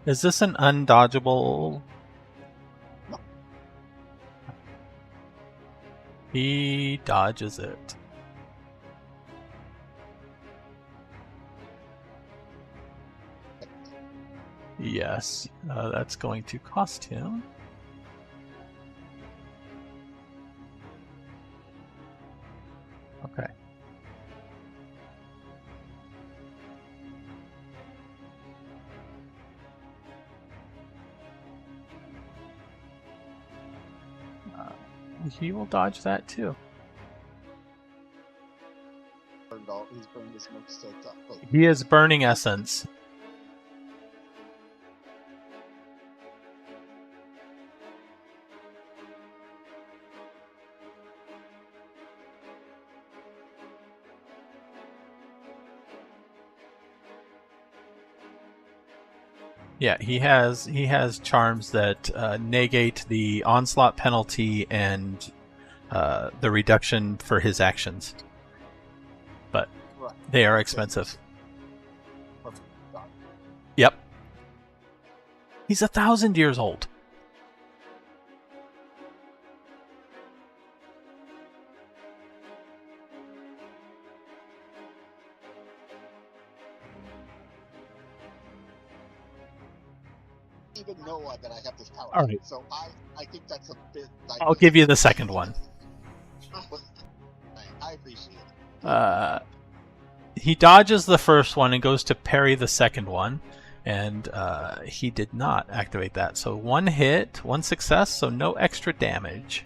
Is this an undodgeable? No. He dodges it. Yes, that's going to cost him. Okay. He will dodge that too. He's burned his most up. He is burning essence. Yeah, he has charms that negate the onslaught penalty and the reduction for his actions, but Right. they are expensive. Perfect. Yep. He's 1,000 years old. Even know that I have this power. All right. So I think that's a bit. I'll give you the second one. I appreciate it. He dodges the first one and goes to parry the second one, and he did not activate that. So 1 hit, 1 success, so no extra damage.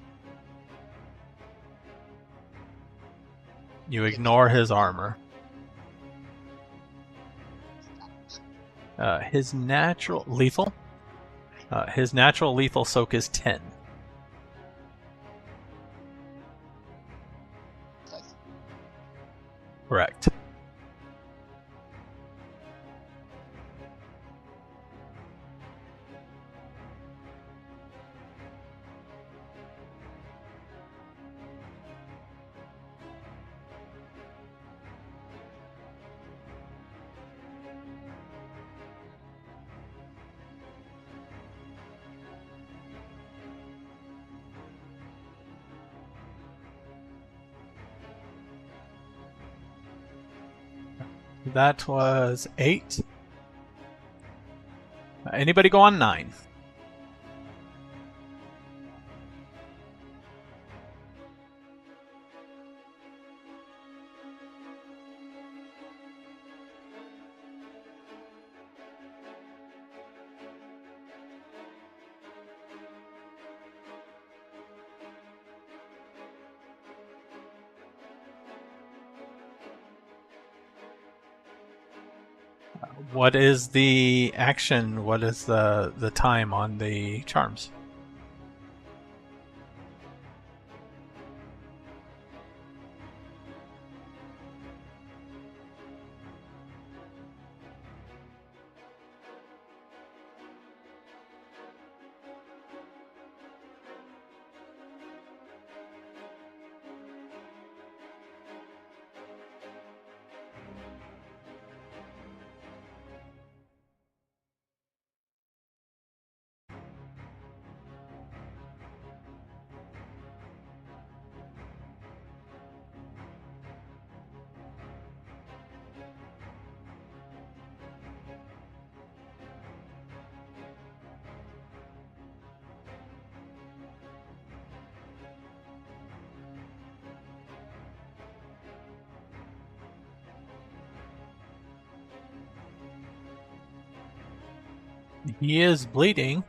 You ignore his armor. His natural lethal. His natural lethal soak is 10. Correct. That was 8. Anybody go on 9? What is the action? What is the time on the charms? He is bleeding.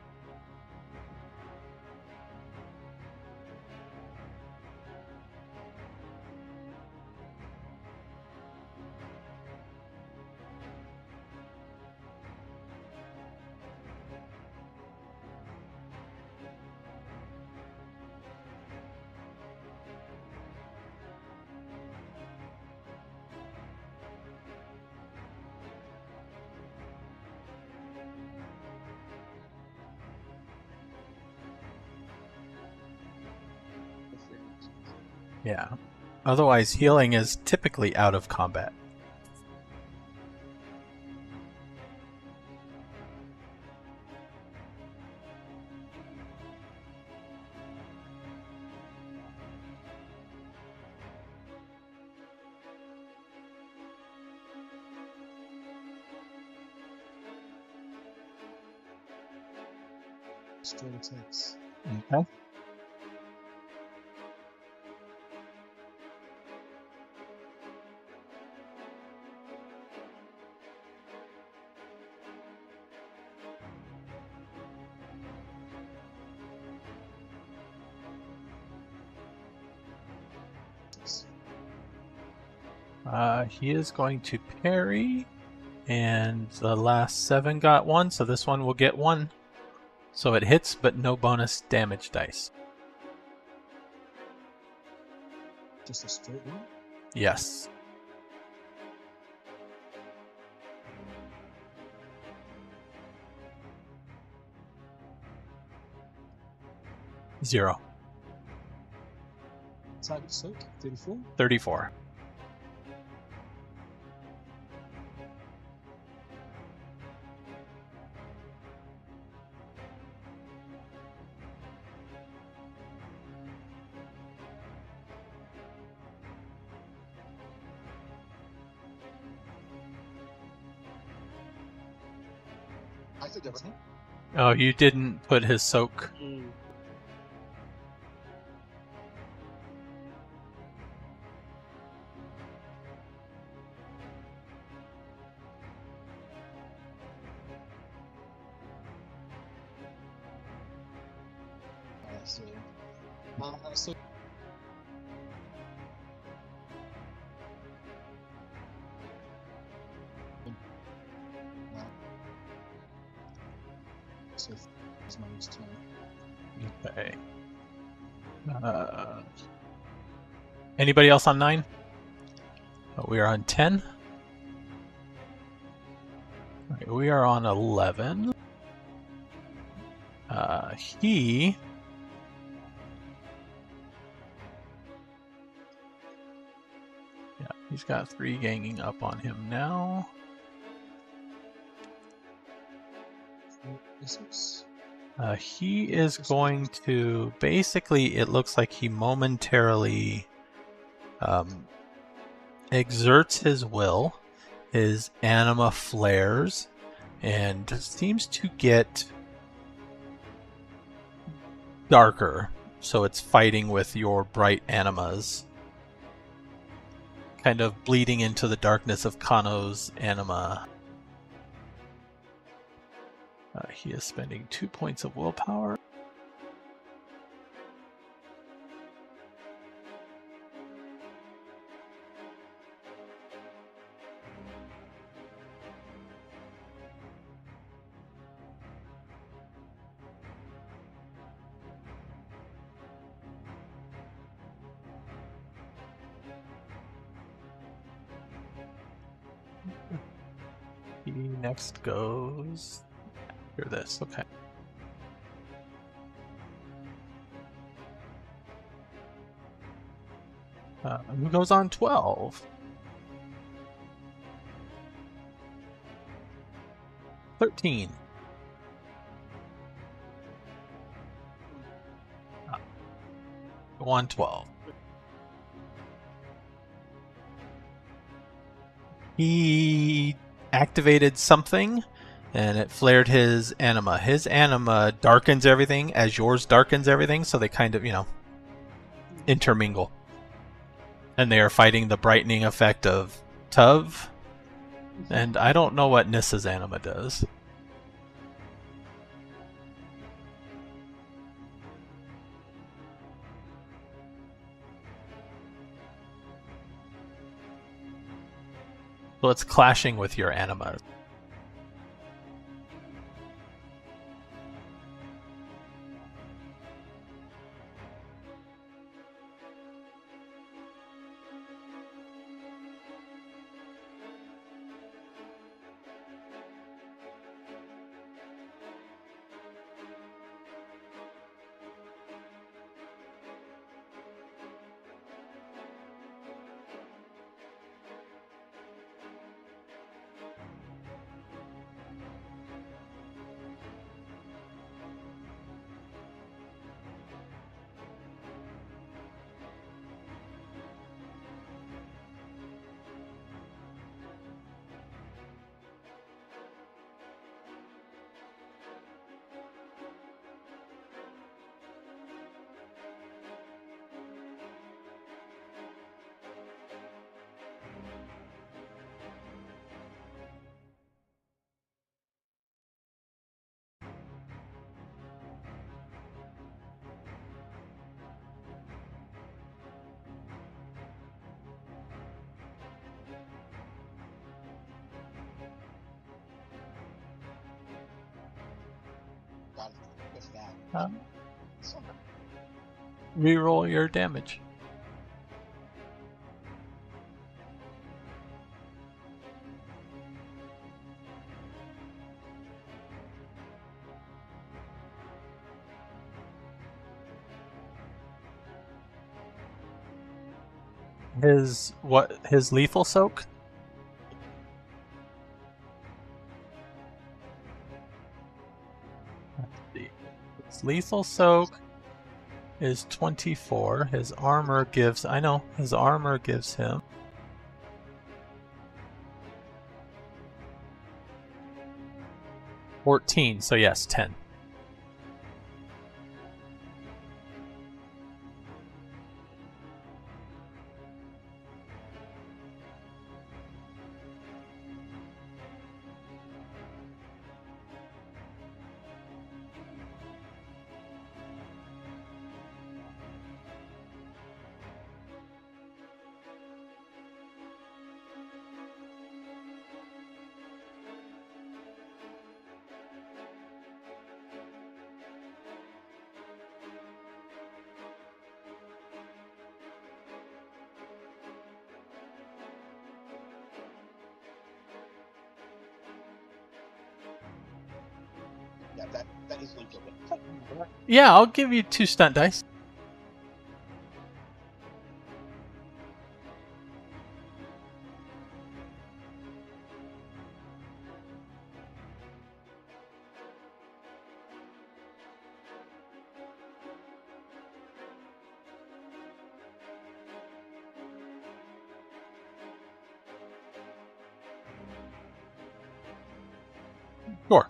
Yeah. Otherwise, healing is typically out of combat. Still attacks. Okay. He is going to parry, and the last 7 got 1, so this one will get 1. So it hits, but no bonus damage dice. Just a straight one. Yes. Zero. Target soak, 34. 34. I said different. Oh, you didn't put his soak. I see. So so it's -10. Okay. Anybody else on 9? Oh, we are on 10. Okay, we are on 11. He... Yeah, he's got 3 ganging up on him now. He is going to... Basically, it looks like he momentarily exerts his will. His anima flares and seems to get darker. So it's fighting with your bright animas. Kind of bleeding into the darkness of Kano's anima. He is spending 2 points of willpower. He next goes... Hear this, okay. Who goes on 12? 13. Go on 12. He activated something, and it flared his anima. His anima darkens everything as yours darkens everything, so they kind of, intermingle. And they are fighting the brightening effect of Tuv. And I don't know what Nissa's anima does. So it's clashing with your anima. Got it. What's that? Reroll your damage. His lethal soak? Let's see. His lethal soak is 24. His armor gives him 14, so yes, 10. Yeah, that easily killed it. Yeah, I'll give you 2 stunt dice. Sure.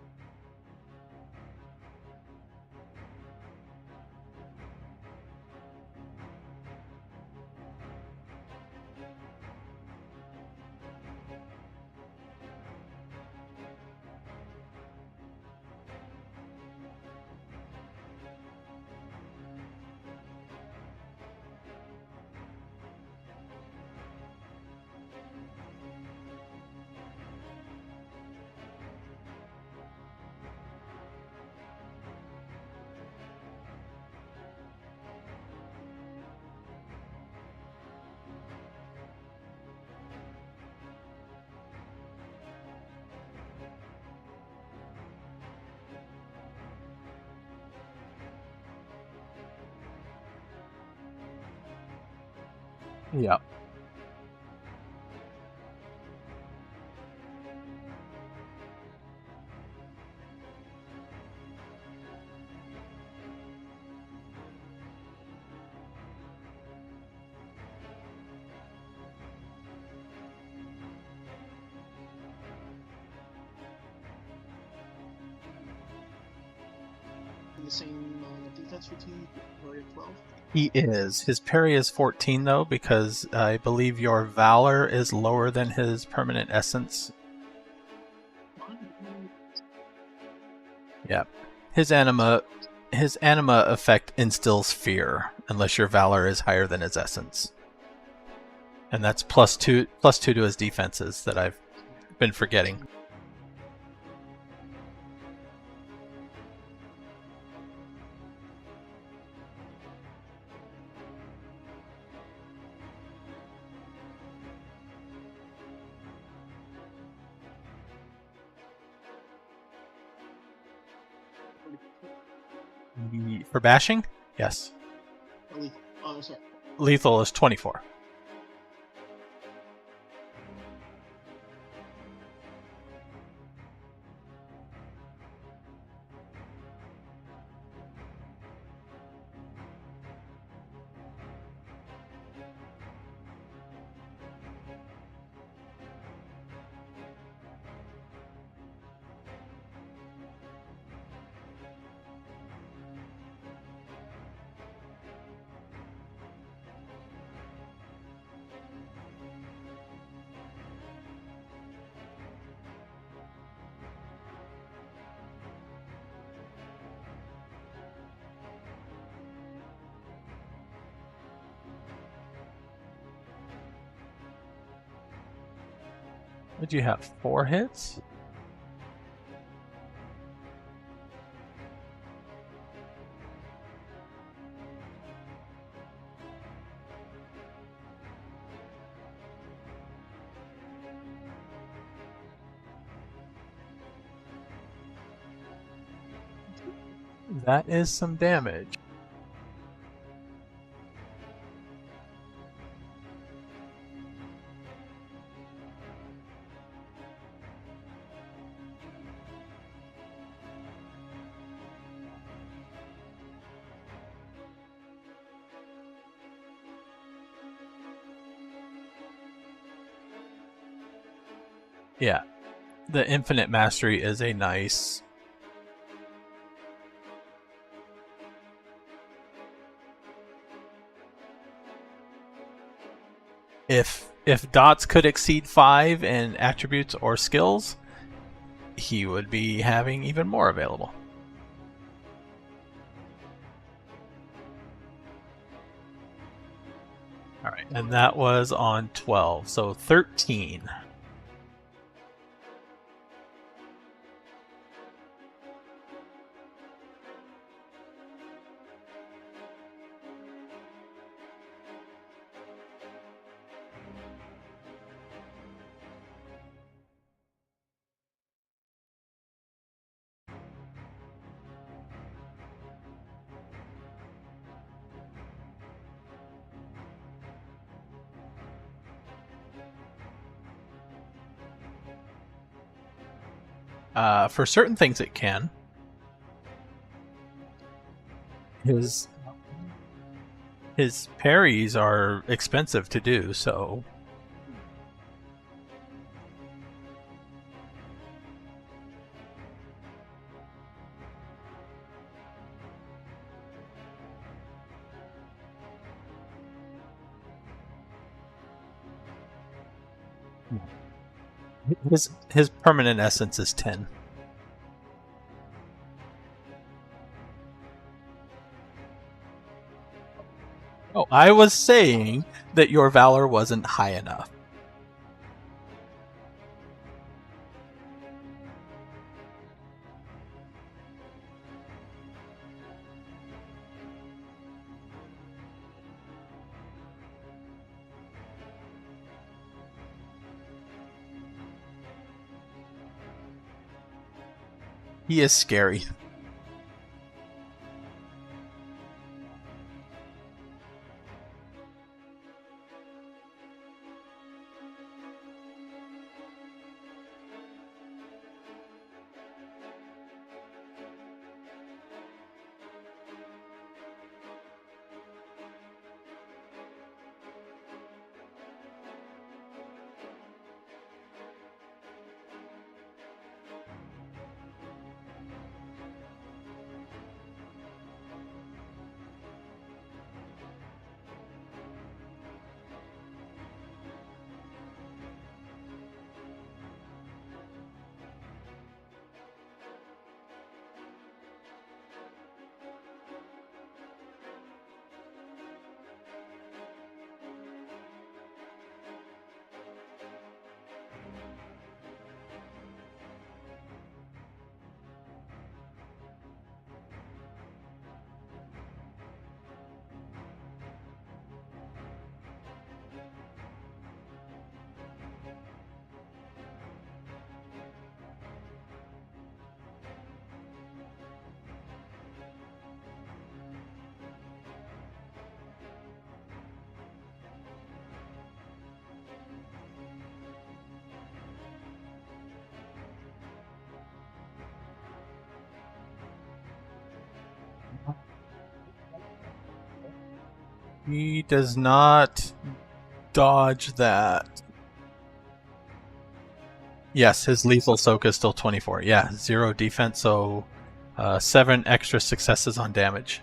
Yeah. The same defense routine, warrior 12. He is. His parry is 14, though, because I believe your Valor is lower than his permanent essence. Yeah. His anima effect instills fear, unless your Valor is higher than his essence. And that's +2 to his defenses that I've been forgetting. For bashing? Yes. Oh, sorry. Lethal is 24. Would you have 4 hits? That is some damage. Yeah. The Infinite Mastery is a nice if dots could exceed 5 in attributes or skills, he would be having even more available. All right, and that was on 12, so 13. For certain things, it can. His parries are expensive to do, so his permanent essence is 10. Oh, I was saying that your valor wasn't high enough. He is scary. He does not dodge that. Yes, his lethal soak is still 24. Yeah, 0 defense, so 7 extra successes on damage.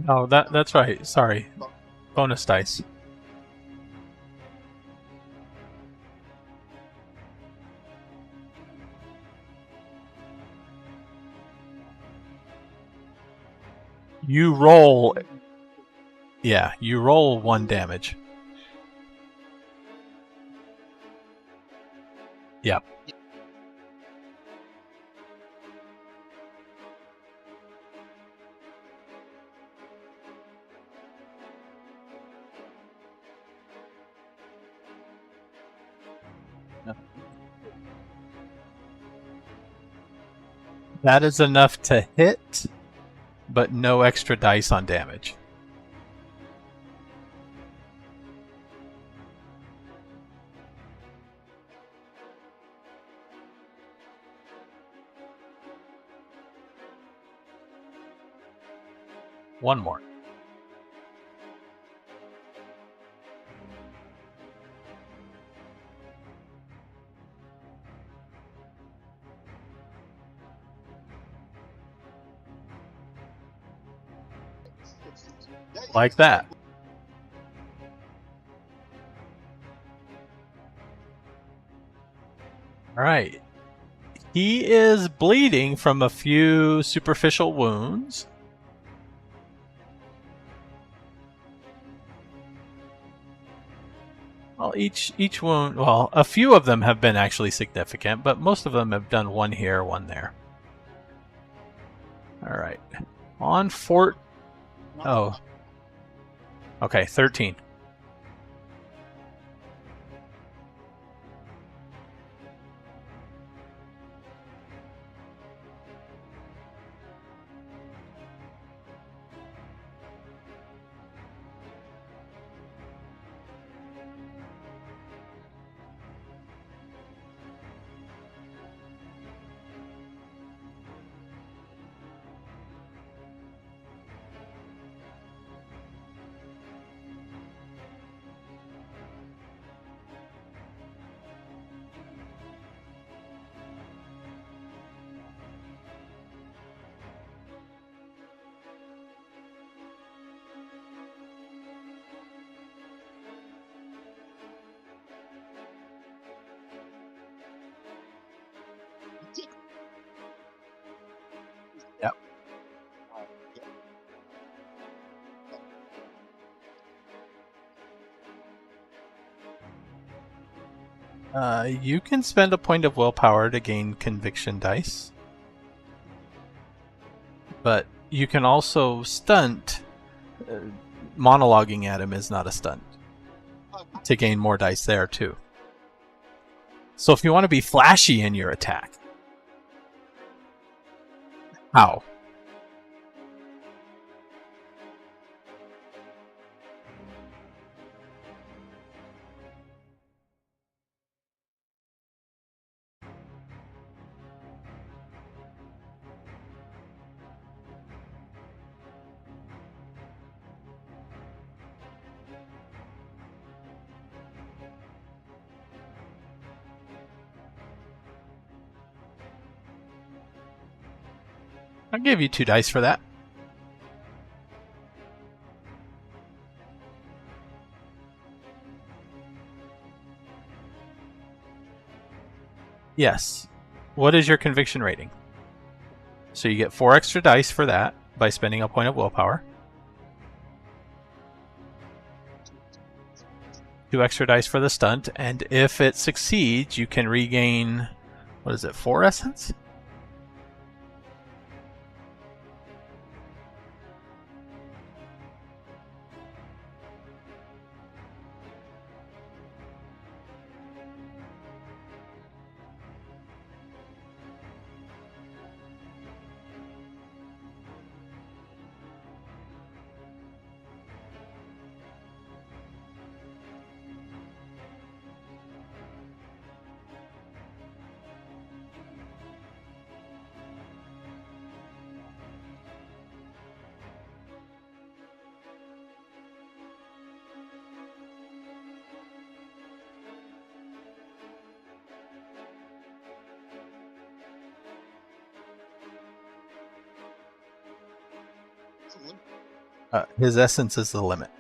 Oh, that's right. Sorry. Bonus dice. You roll. Yeah, you roll 1 damage. Yep. That is enough to hit, but no extra dice on damage. One more. Yeah, like that. All right. He is bleeding from a few superficial wounds. Well, each wound, well, a few of them have been actually significant, but most of them have done one here, one there. All right. On fort. Oh. Okay, 13. Yep. You can spend a point of willpower to gain conviction dice, but you can also stunt. Monologuing at him is not a stunt. To gain more dice there too. So if you want to be flashy in your attack, how? I'll give you 2 dice for that. Yes. What is your conviction rating? So you get 4 extra dice for that by spending a point of willpower. 2 extra dice for the stunt, and if it succeeds, you can regain, what is it, 4 essence? His essence is the limit.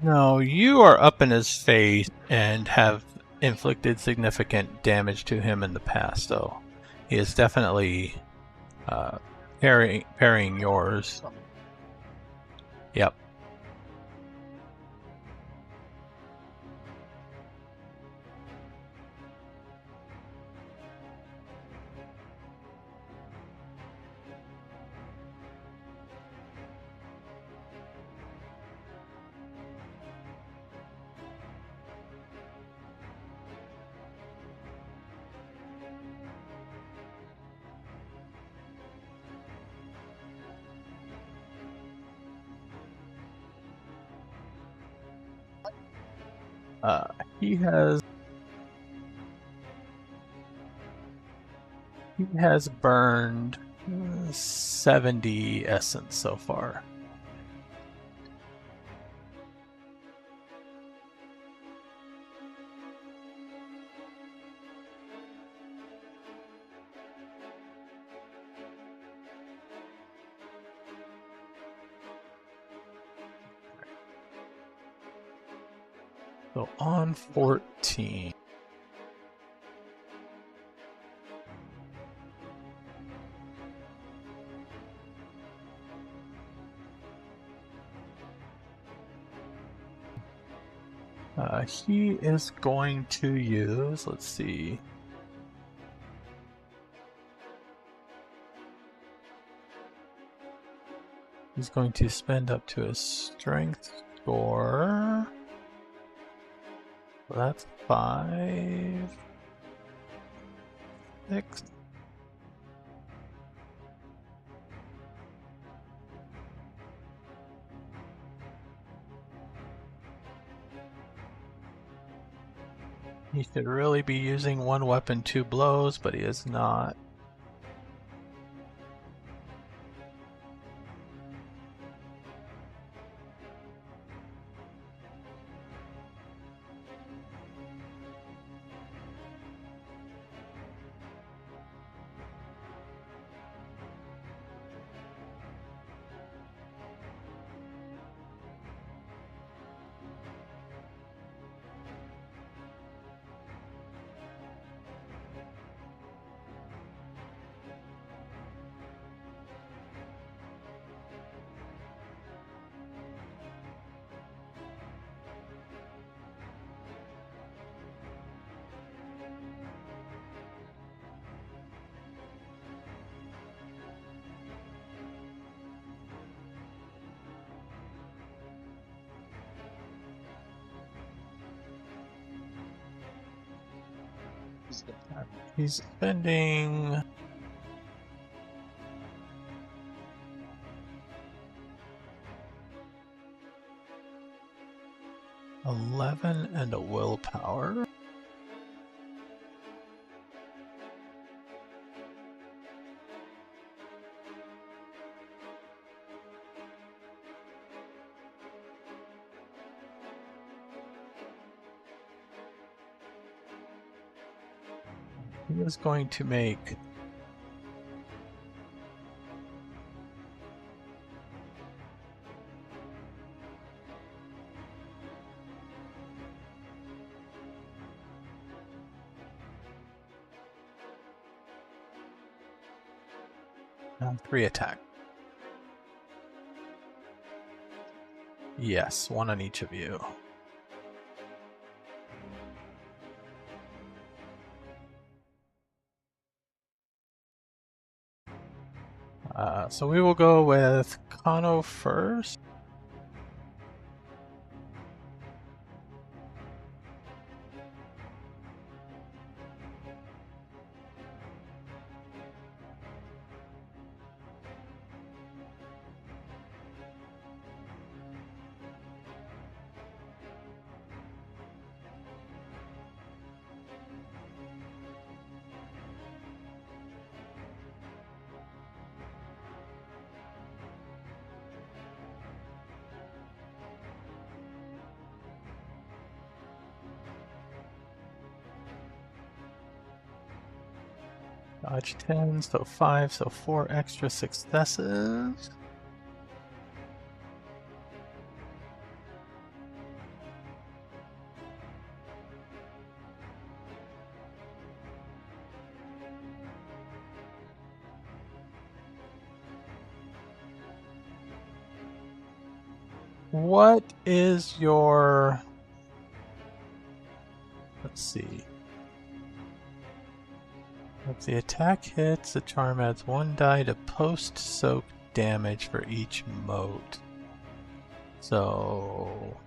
No, you are up in his face and have inflicted significant damage to him in the past, though. He is definitely parrying yours. Yep. He has burned 70 essence so far. So on 14. He is going to use, let's see. He's going to spend up to his strength score. So that's 5, 6. He should really be using one weapon, 2 blows, but he is not. He's spending 11 and a willpower. He is going to make three attack. Yes, one on each of you. So we will go with Kano first. Dodge 10, so 5, so 4 extra successes. What is your... Let's see. If the attack hits, the charm adds 1 die to post-soak damage for each mote. So...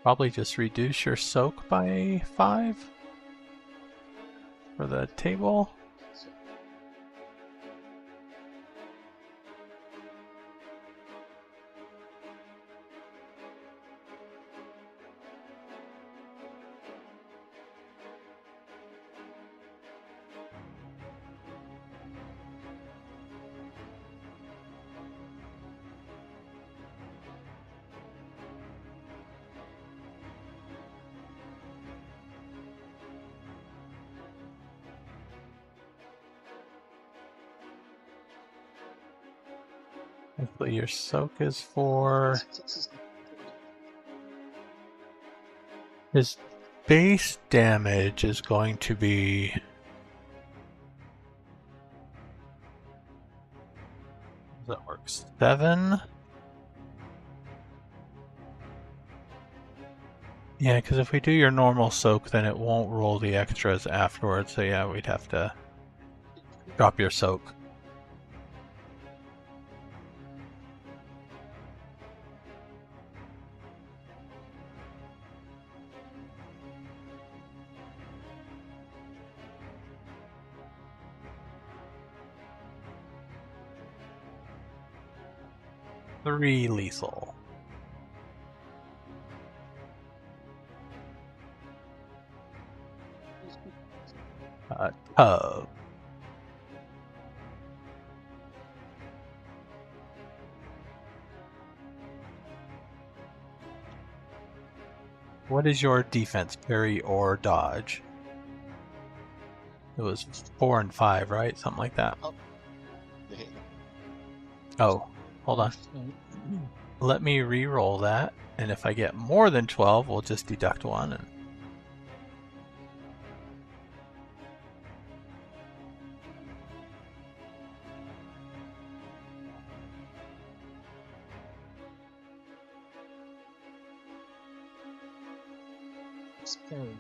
probably just reduce your soak by 5 for the table. Hopefully your soak is for his base damage is going to be that works 7. Yeah, because if we do your normal soak, then it won't roll the extras afterwards. So yeah, we'd have to drop your soak. Three lethal. Tub. What is your defense, parry or dodge? It was 4 and 5, right? Something like that. Oh, hold on. Let me re-roll that, and if I get more than 12, we'll just deduct 1. And... Parry.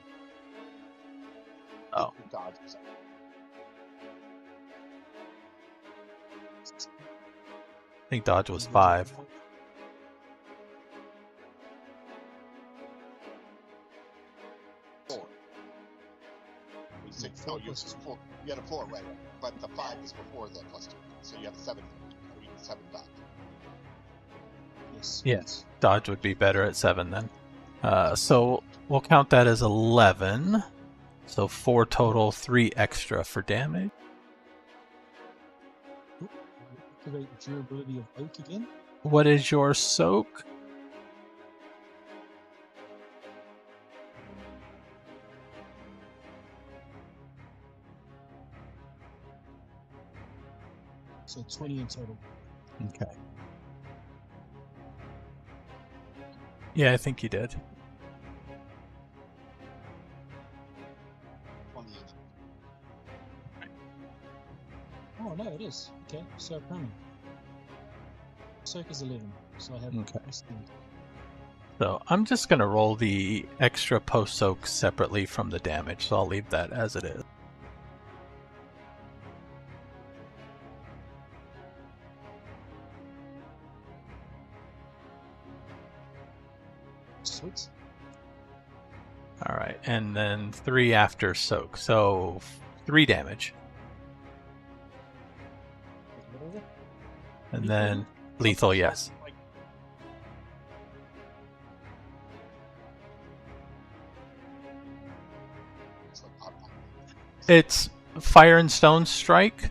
Oh. Dodge. I think dodge was 5. No, you had a 4, right? But the 5 is before the +2, so you have 7. 7 dodge. Yes. Yes, dodge would be better at 7 then. So we'll count that as 11. So 4 total, 3 extra for damage. Activate the durability of oak again. What is your soak? So 20 in total. Okay. Yeah, I think you did. Oh no, it is. Okay, so apparently. Soak is 11, so I have. Okay. So I'm just going to roll the extra post-soak separately from the damage, so I'll leave that as it is. Sweet. All right, and then 3 after soak, so 3 damage. And then lethal, yes. It's Fire and Stone Strike.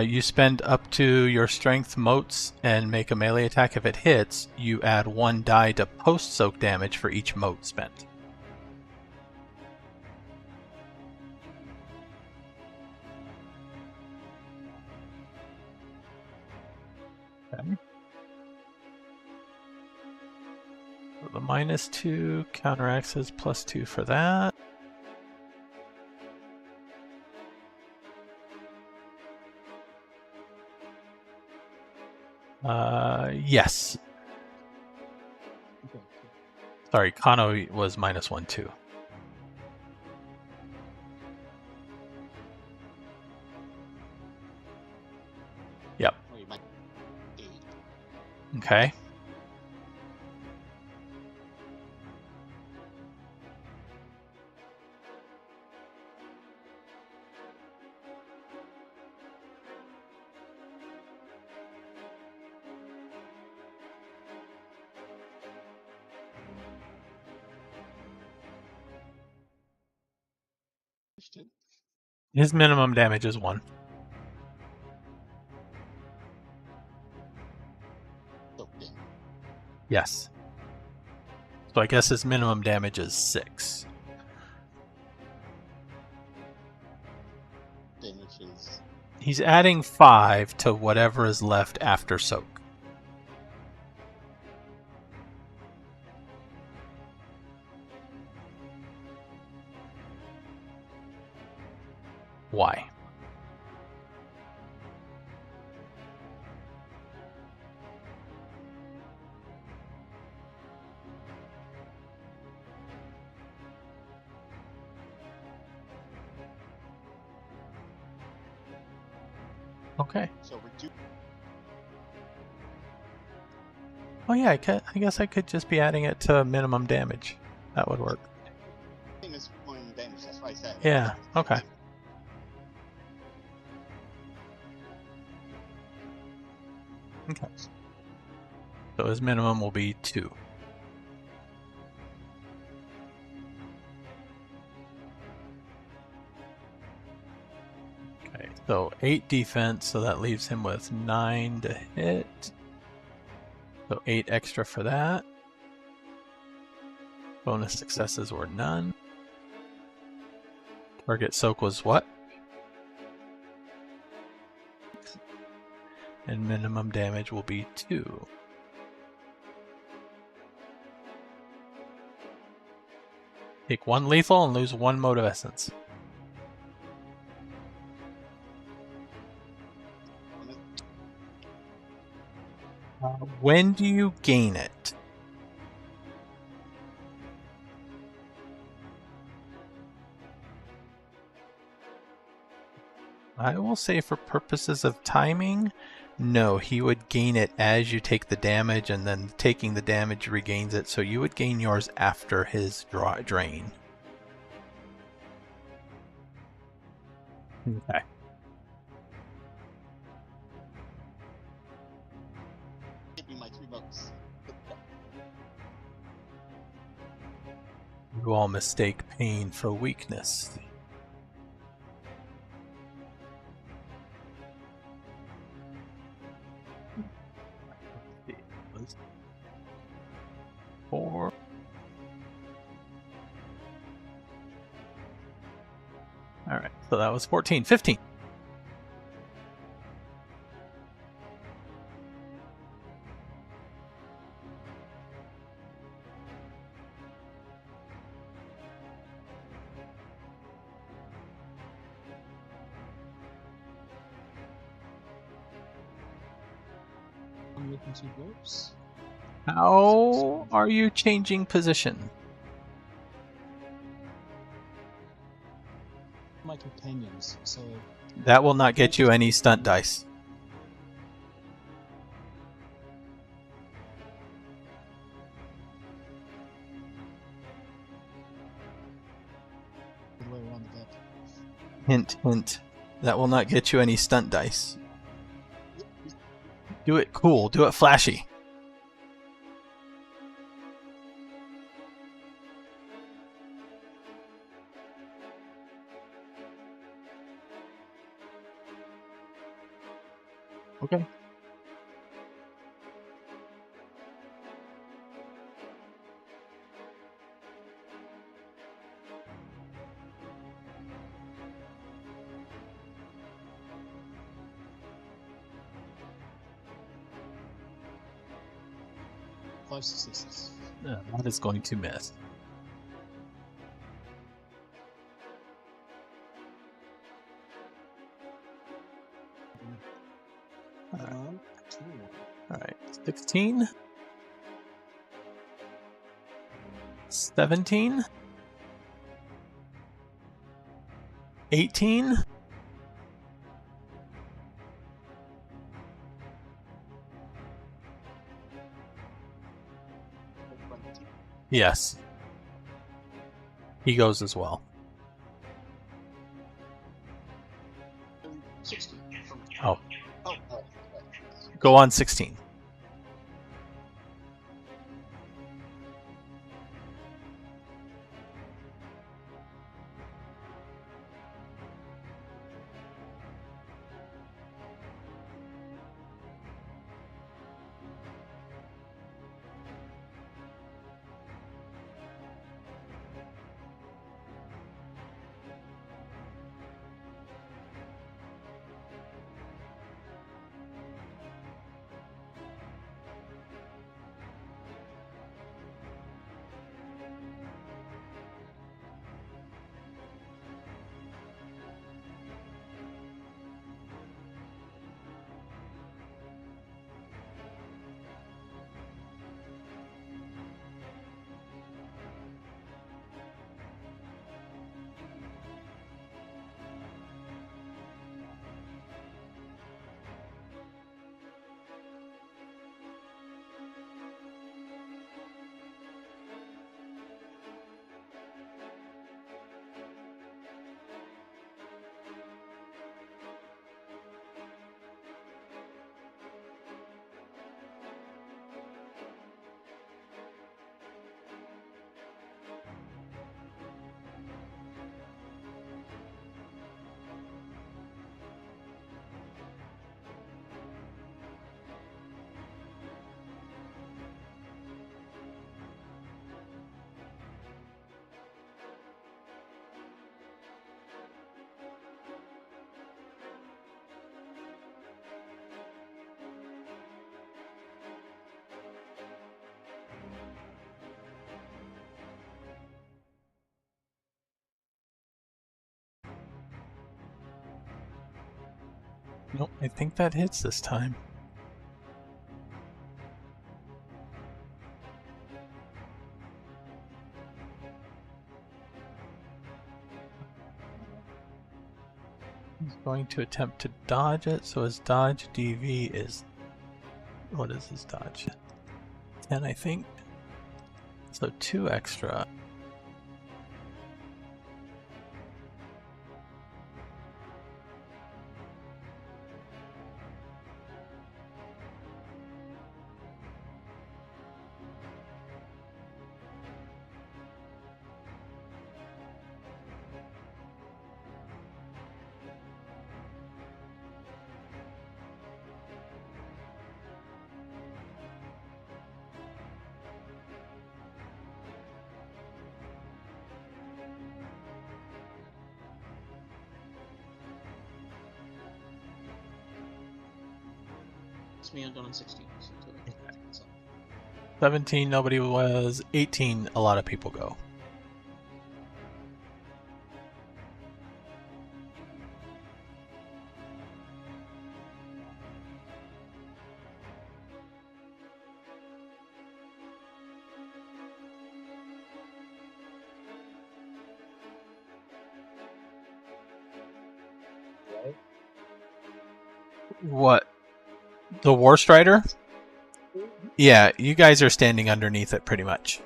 You spend up to your strength motes and make a melee attack. If it hits, you add 1 die to post-soak damage for each mote spent. Okay. So the -2 counteracts as +2 for that. Yes. Okay. Sorry, Kano was -1 too. Yep. Okay. His minimum damage is 1. Yes. So I guess his minimum damage is 6. Damage is He's adding 5 to whatever is left after soak. Why? Okay. So reduce. Oh yeah, I guess I could just be adding it to minimum damage. That would work. Same as one damage. That's what I said. Yeah, okay. Okay. So his minimum will be 2. Okay, so 8 defense, so that leaves him with 9 to hit. So 8 extra for that. Bonus successes were none. Target soak was what? And minimum damage will be 2. Take 1 lethal and lose 1 mode of essence. When do you gain it? I will say for purposes of timing, no, he would gain it as you take the damage, and then taking the damage regains it, so you would gain yours after his drain. Okay. Give me my 3 votes. You all mistake pain for weakness. Four. All right, so that was 14. 15. I'm looking to dwarves. How are you changing position? My companions, so That will not get you any stunt dice. the way around the back. Hint, hint. That will not get you any stunt dice. Do it cool. Do it flashy. Okay. Five successes. That is going to miss. Two. Alright. 16. 17. 18. Yes. He goes as well. 60. Oh. Oh, Go on 16. Nope, I think that hits this time. He's going to attempt to dodge it, so his dodge DV is... What is his dodge? 10, I think. So 2 extra. It's me, I'm done on 16. So 17, nobody was. 18, a lot of people go. What? The War Strider? Yeah, you guys are standing underneath it pretty much.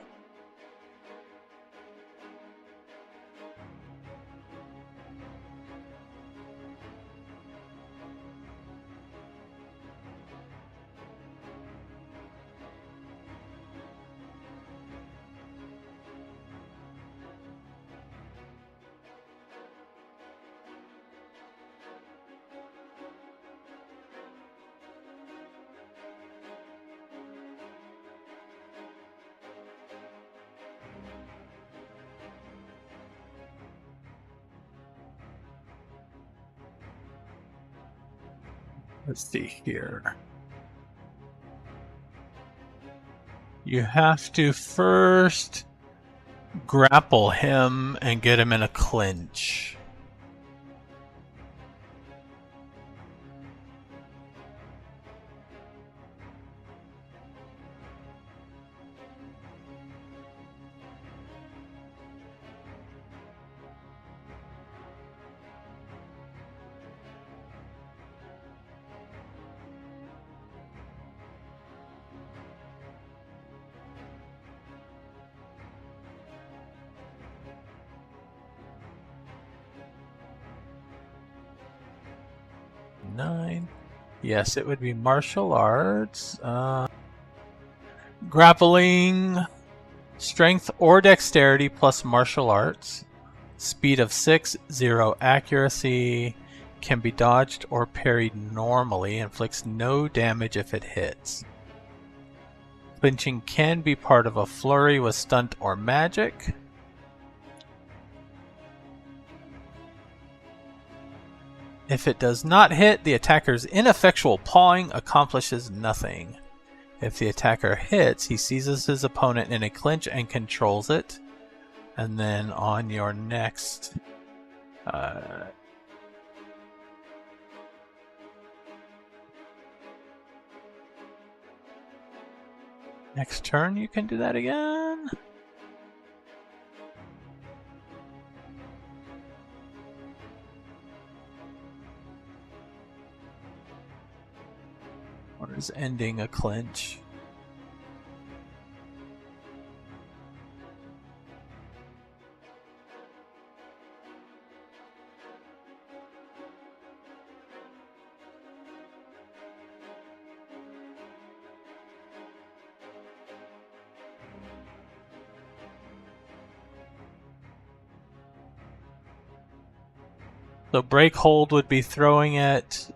Let's see here. You have to first grapple him and get him in a clinch. Yes, it would be martial arts. Grappling, strength or dexterity plus martial arts. Speed of 6, 0 accuracy. Can be dodged or parried normally. Inflicts no damage if it hits. Clinching can be part of a flurry with stunt or magic. If it does not hit, the attacker's ineffectual pawing accomplishes nothing. If the attacker hits, he seizes his opponent in a clinch and controls it. And then on your next... next turn, you can do that again. Or is ending a clinch? So break hold would be throwing it.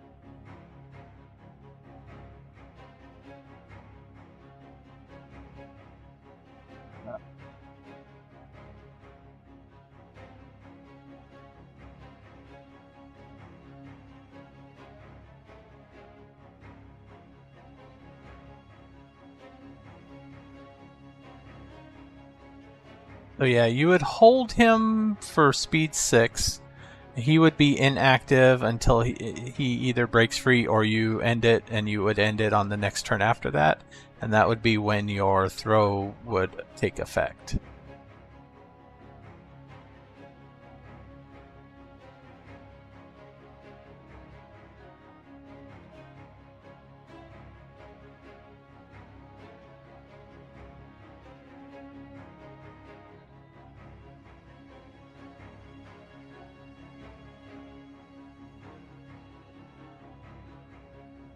So yeah, you would hold him for speed 6, He would be inactive until he either breaks free or you end it, and you would end it on the next turn after that, and that would be when your throw would take effect.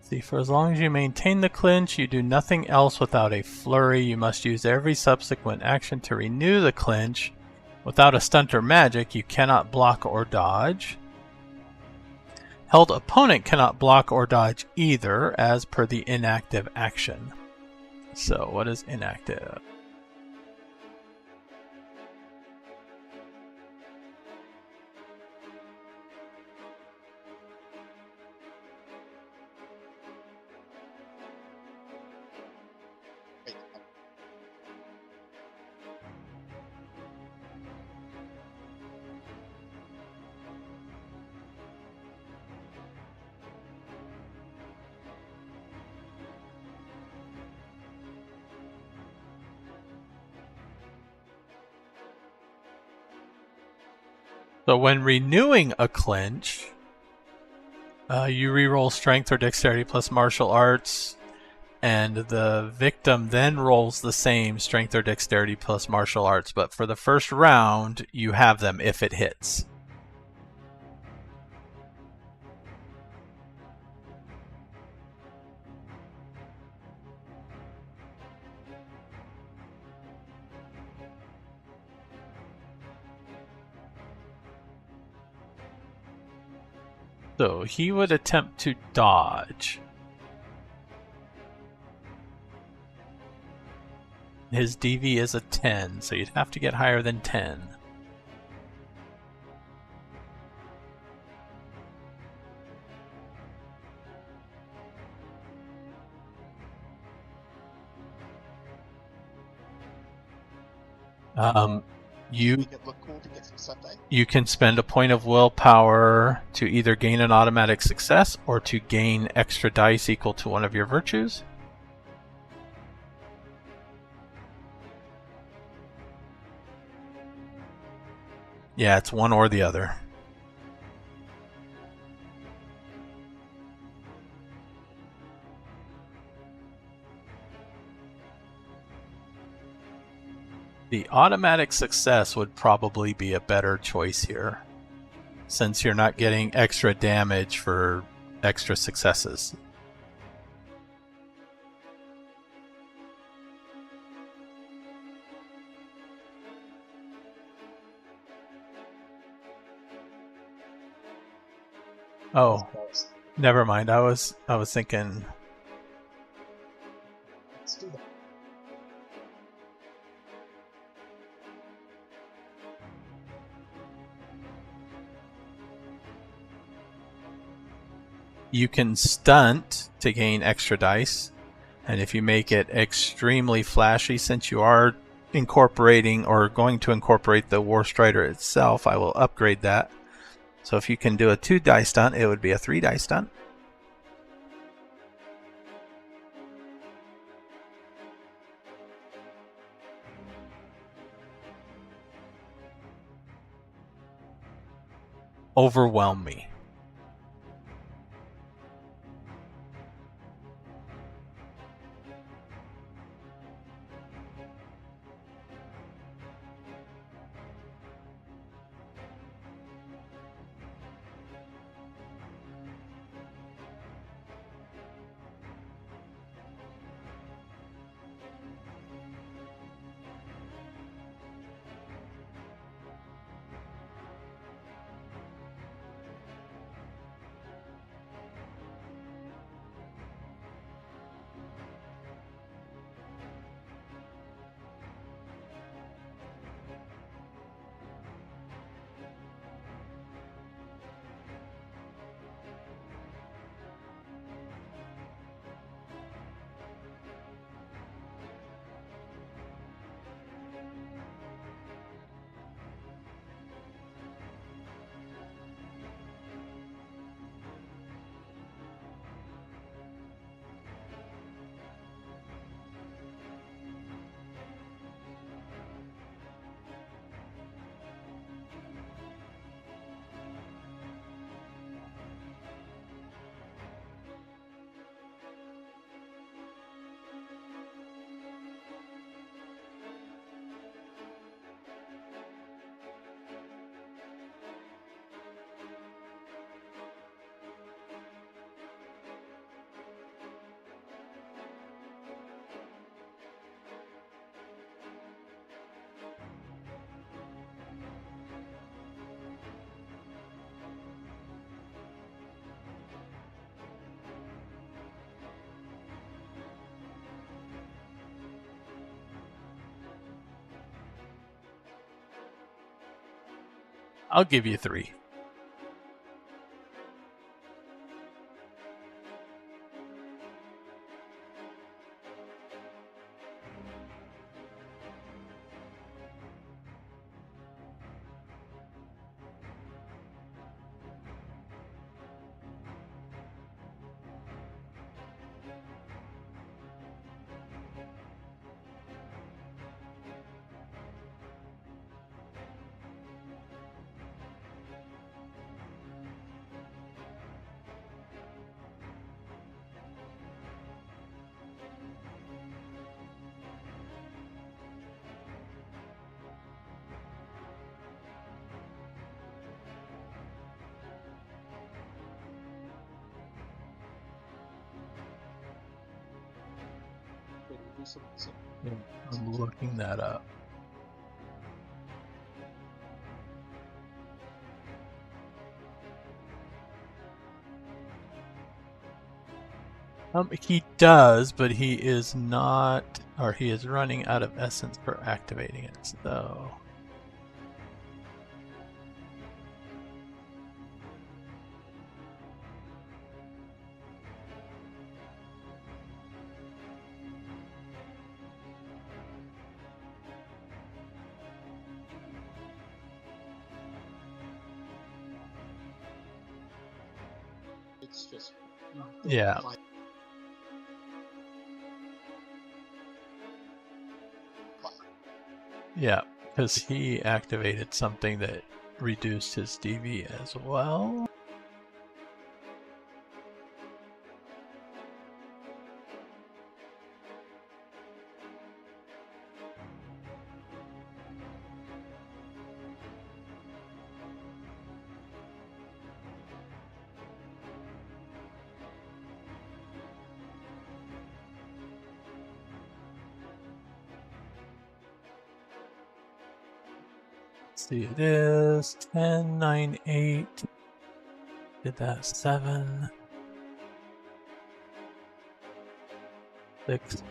See, for as long as you maintain the clinch, you do nothing else without a flurry. You must use every subsequent action to renew the clinch. Without a stunt or magic, you cannot block or dodge. Held opponent cannot block or dodge either, as per the inactive action. So, what is inactive? Wait, So when renewing a clinch, you reroll strength or dexterity plus martial arts, and the victim then rolls the same strength or dexterity plus martial arts. But for the first round, you have them if it hits. So he would attempt to dodge. His DV is a 10, so you'd have to get higher than 10. You make it look cool to get some Sunday. You can spend a point of willpower to either gain an automatic success or to gain extra dice equal to one of your virtues. Yeah, it's one or the other. The automatic success would probably be a better choice here, since you're not getting extra damage for extra successes. Oh, never mind. I was thinking. Let's do that. You can stunt to gain extra dice, and if you make it extremely flashy, since you are incorporating or going to incorporate the War Strider itself, I will upgrade that. So if you can do a 2-die stunt, it would be a 3-die stunt. Overwhelm me. I'll give you 3. Wait, do something. So, Yeah, I'm looking that up. He does, but he is not, or he is running out of essence for activating it, so... it's just. Yeah. Five. Yeah, because he activated something that reduced his DV as well. Let's see, it is 10, 9, 8. Did that 7, 6.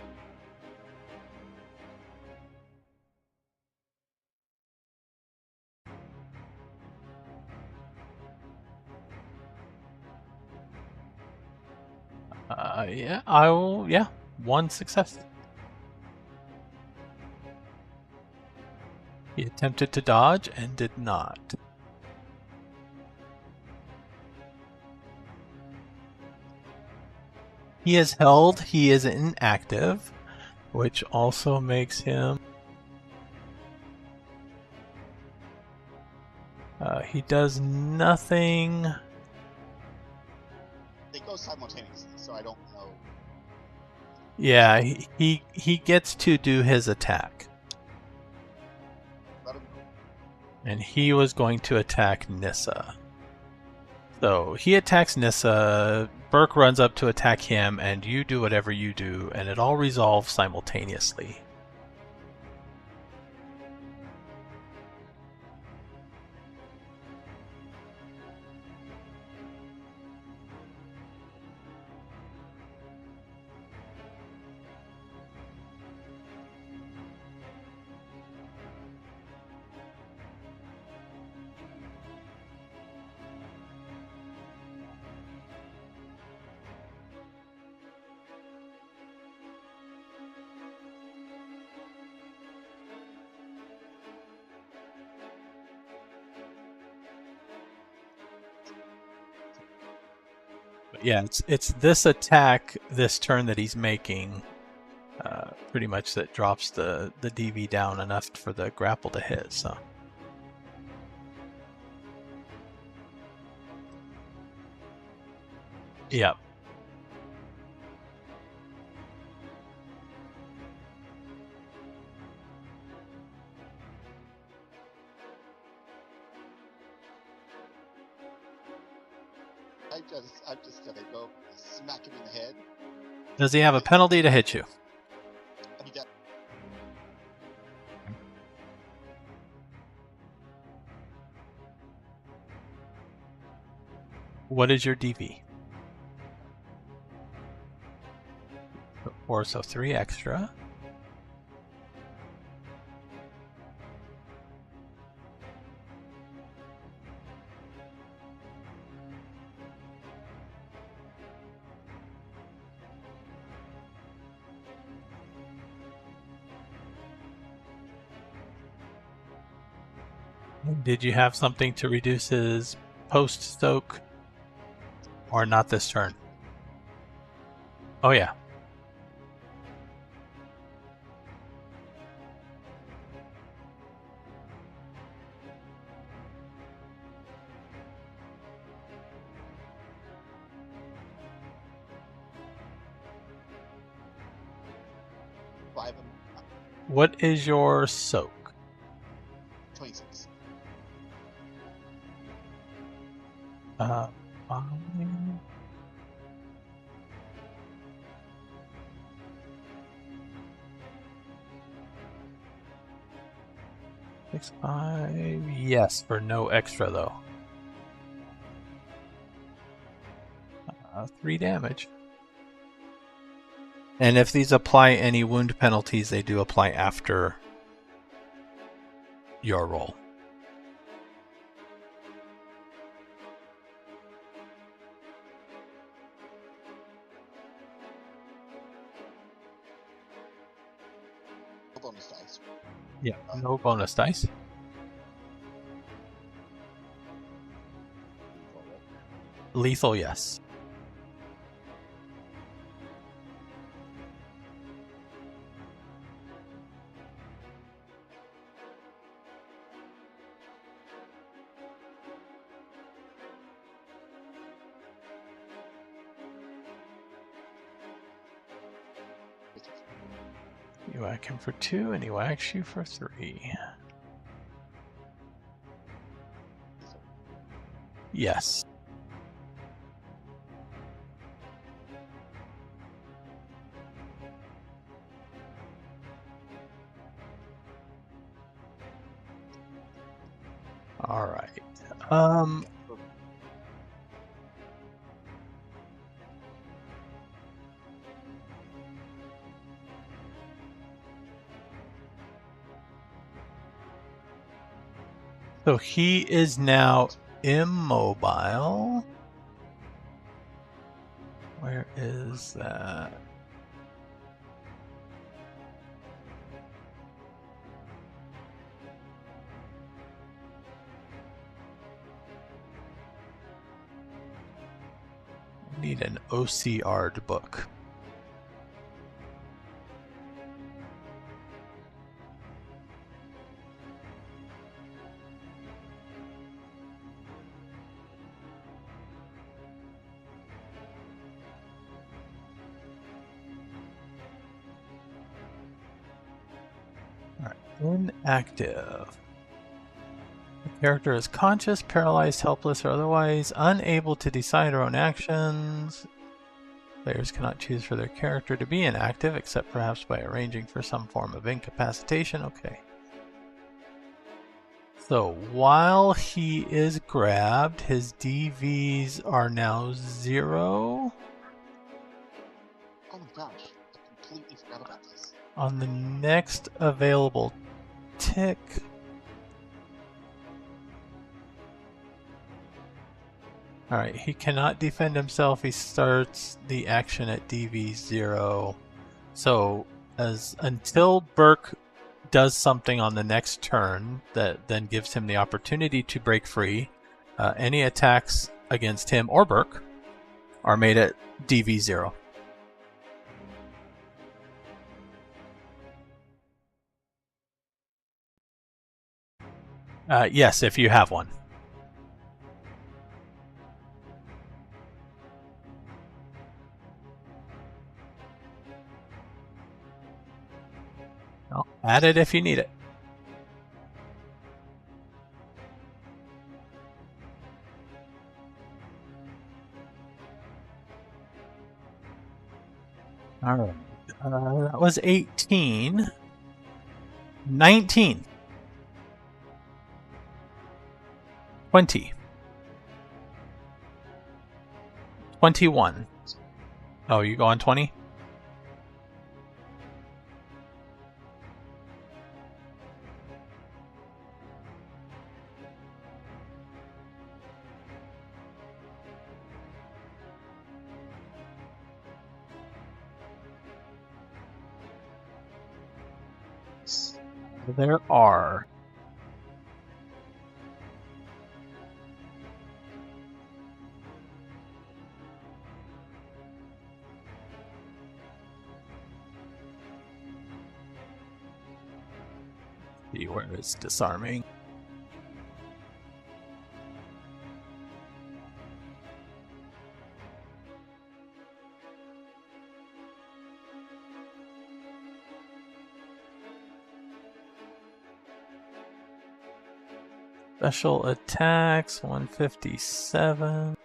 Yeah, I will. Yeah, 1 success. He attempted to dodge and did not. He is held. He is inactive, which also makes him. He does nothing. They go simultaneously, so I don't know. Yeah, he gets to do his attack. Let him go. And he was going to attack Nissa. So he attacks Nissa, Burke runs up to attack him, and you do whatever you do, and it all resolves simultaneously. But yeah, it's this attack this turn that he's making, pretty much, that drops the DV down enough for the grapple to hit. So yeah. I'm just gonna go smack him in the head. Does he have a penalty to hit you? He does. What is your DV? 4, so 3 extra. Did you have something to reduce his post soak? Or not this turn? Oh yeah. Five and What is your soak? 26. Five. 6, 5. Yes, for no extra though. 3 damage. And if these apply any wound penalties, they do apply after your roll. No bonus dice. Yeah, no bonus dice. Lethal, yes. You whack him for 2, and he whacks you for 3. Yes. All right. So he is now immobile. Where is that? I need an OCR'd book. Inactive. The character is conscious, paralyzed, helpless, or otherwise unable to decide her own actions. Players cannot choose for their character to be inactive, except perhaps by arranging for some form of incapacitation. Okay. So while he is grabbed, his DVs are now 0. Oh my gosh, I completely forgot about this. On the next available tick. Alright, he cannot defend himself. He starts the action at DV0. So until Burke does something on the next turn that then gives him the opportunity to break free, any attacks against him or Burke are made at DV0. Yes, if you have one. I'll add it if you need it. All right. That was 18. 19. 20. 21. Oh, you go on 20? There are See where it's disarming. Special attacks 157.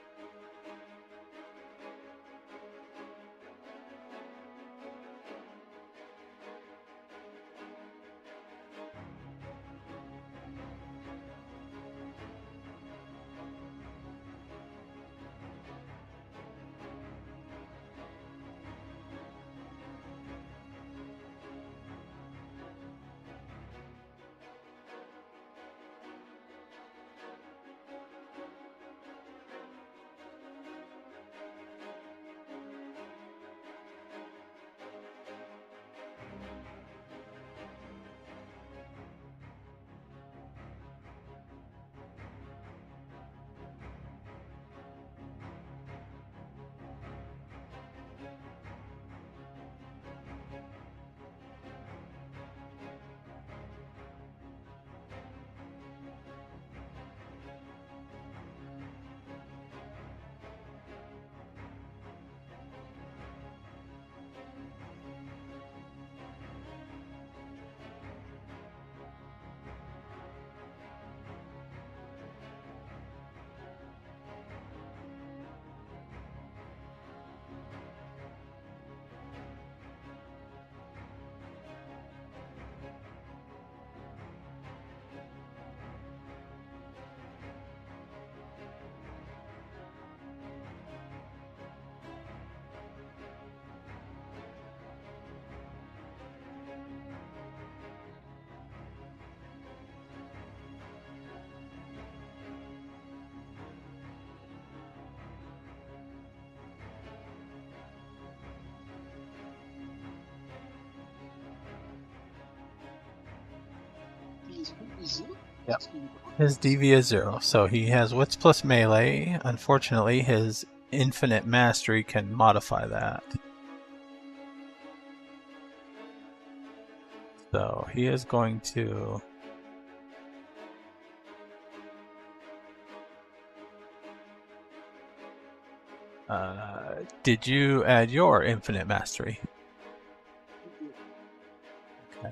Yep. His DV is 0, so he has Wits plus melee. Unfortunately, his infinite mastery can modify that. So he is going to... did you add your infinite mastery? Okay.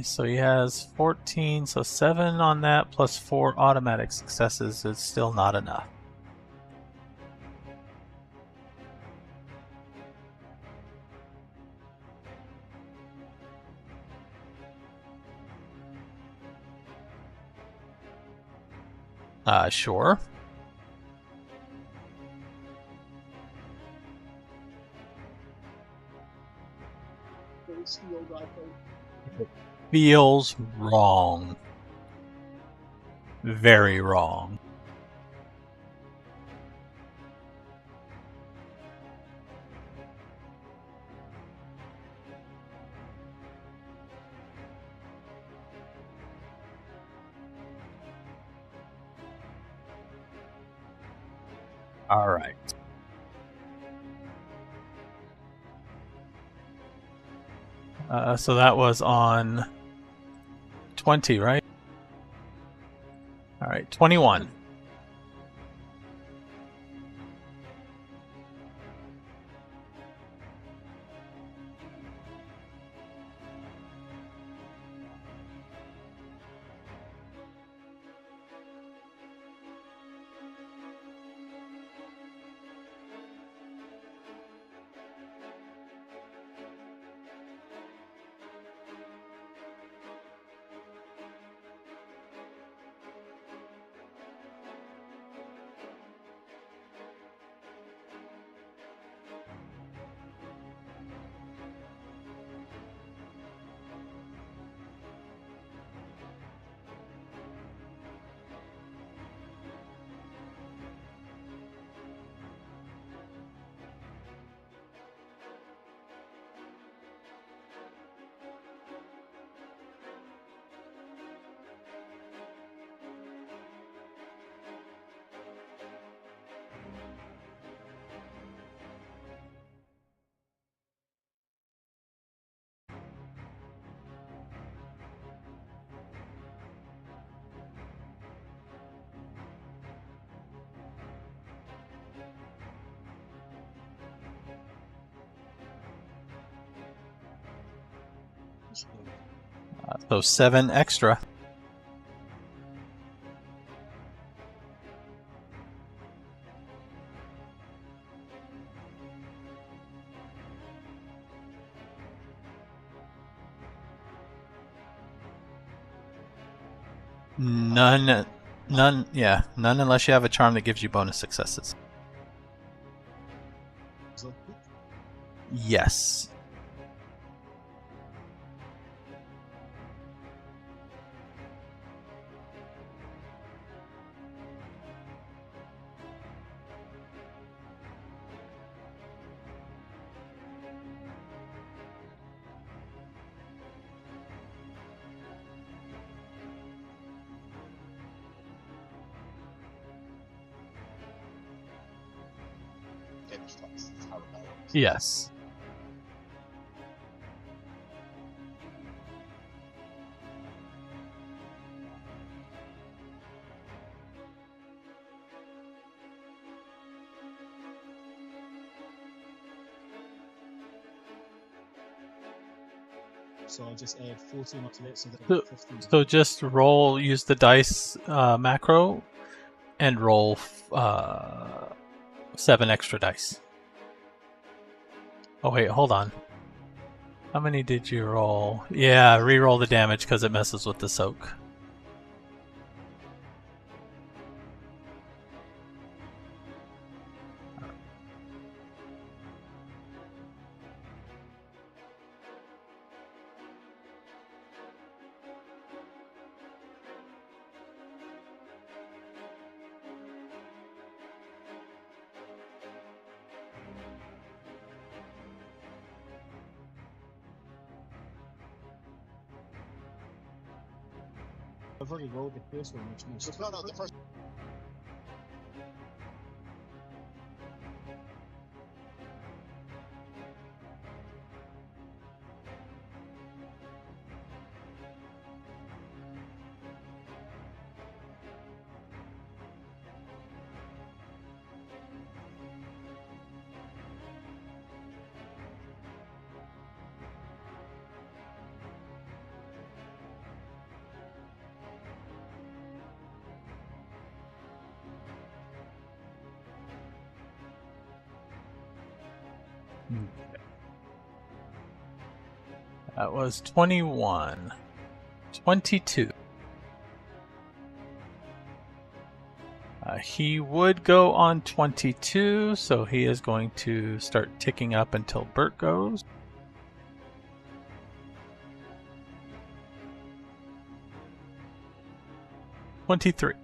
So he has 14, so 7 on that, plus 4 automatic successes is still not enough. Sure. Feels wrong. Very wrong. All right. So that was on 20, right? All right, 21. So 7 extra. None, yeah, none unless you have a charm that gives you bonus successes. Is that good? Yes. Damage twice. That's how rebellion works. Yes. So I'll just add 14 onto that, so So- that 15. So just roll, use the dice macro, and roll 7 extra dice. Oh wait, hold on. How many did you roll? Yeah, re-roll the damage because it messes with the soak. I've already rolled the first one, which missed. No, the first. That was 21. 22. He would go on 22, so he is going to start ticking up until Bert goes. "23.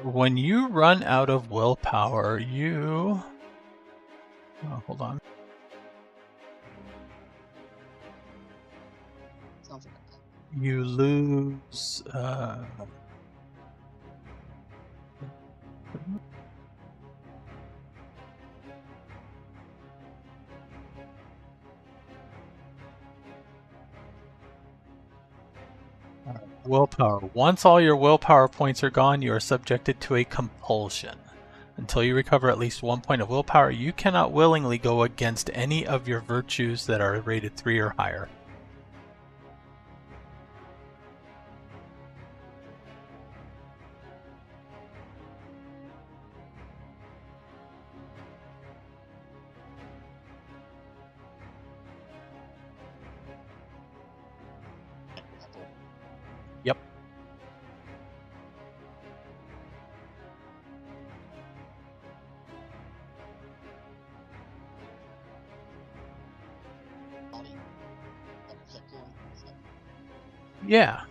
When you run out of willpower, you... Oh, hold on. Sounds like You lose... willpower. Once all your willpower points are gone, you are subjected to a compulsion. Until you recover at least 1 point of willpower, you cannot willingly go against any of your virtues that are rated 3 or higher. Yep. Yeah.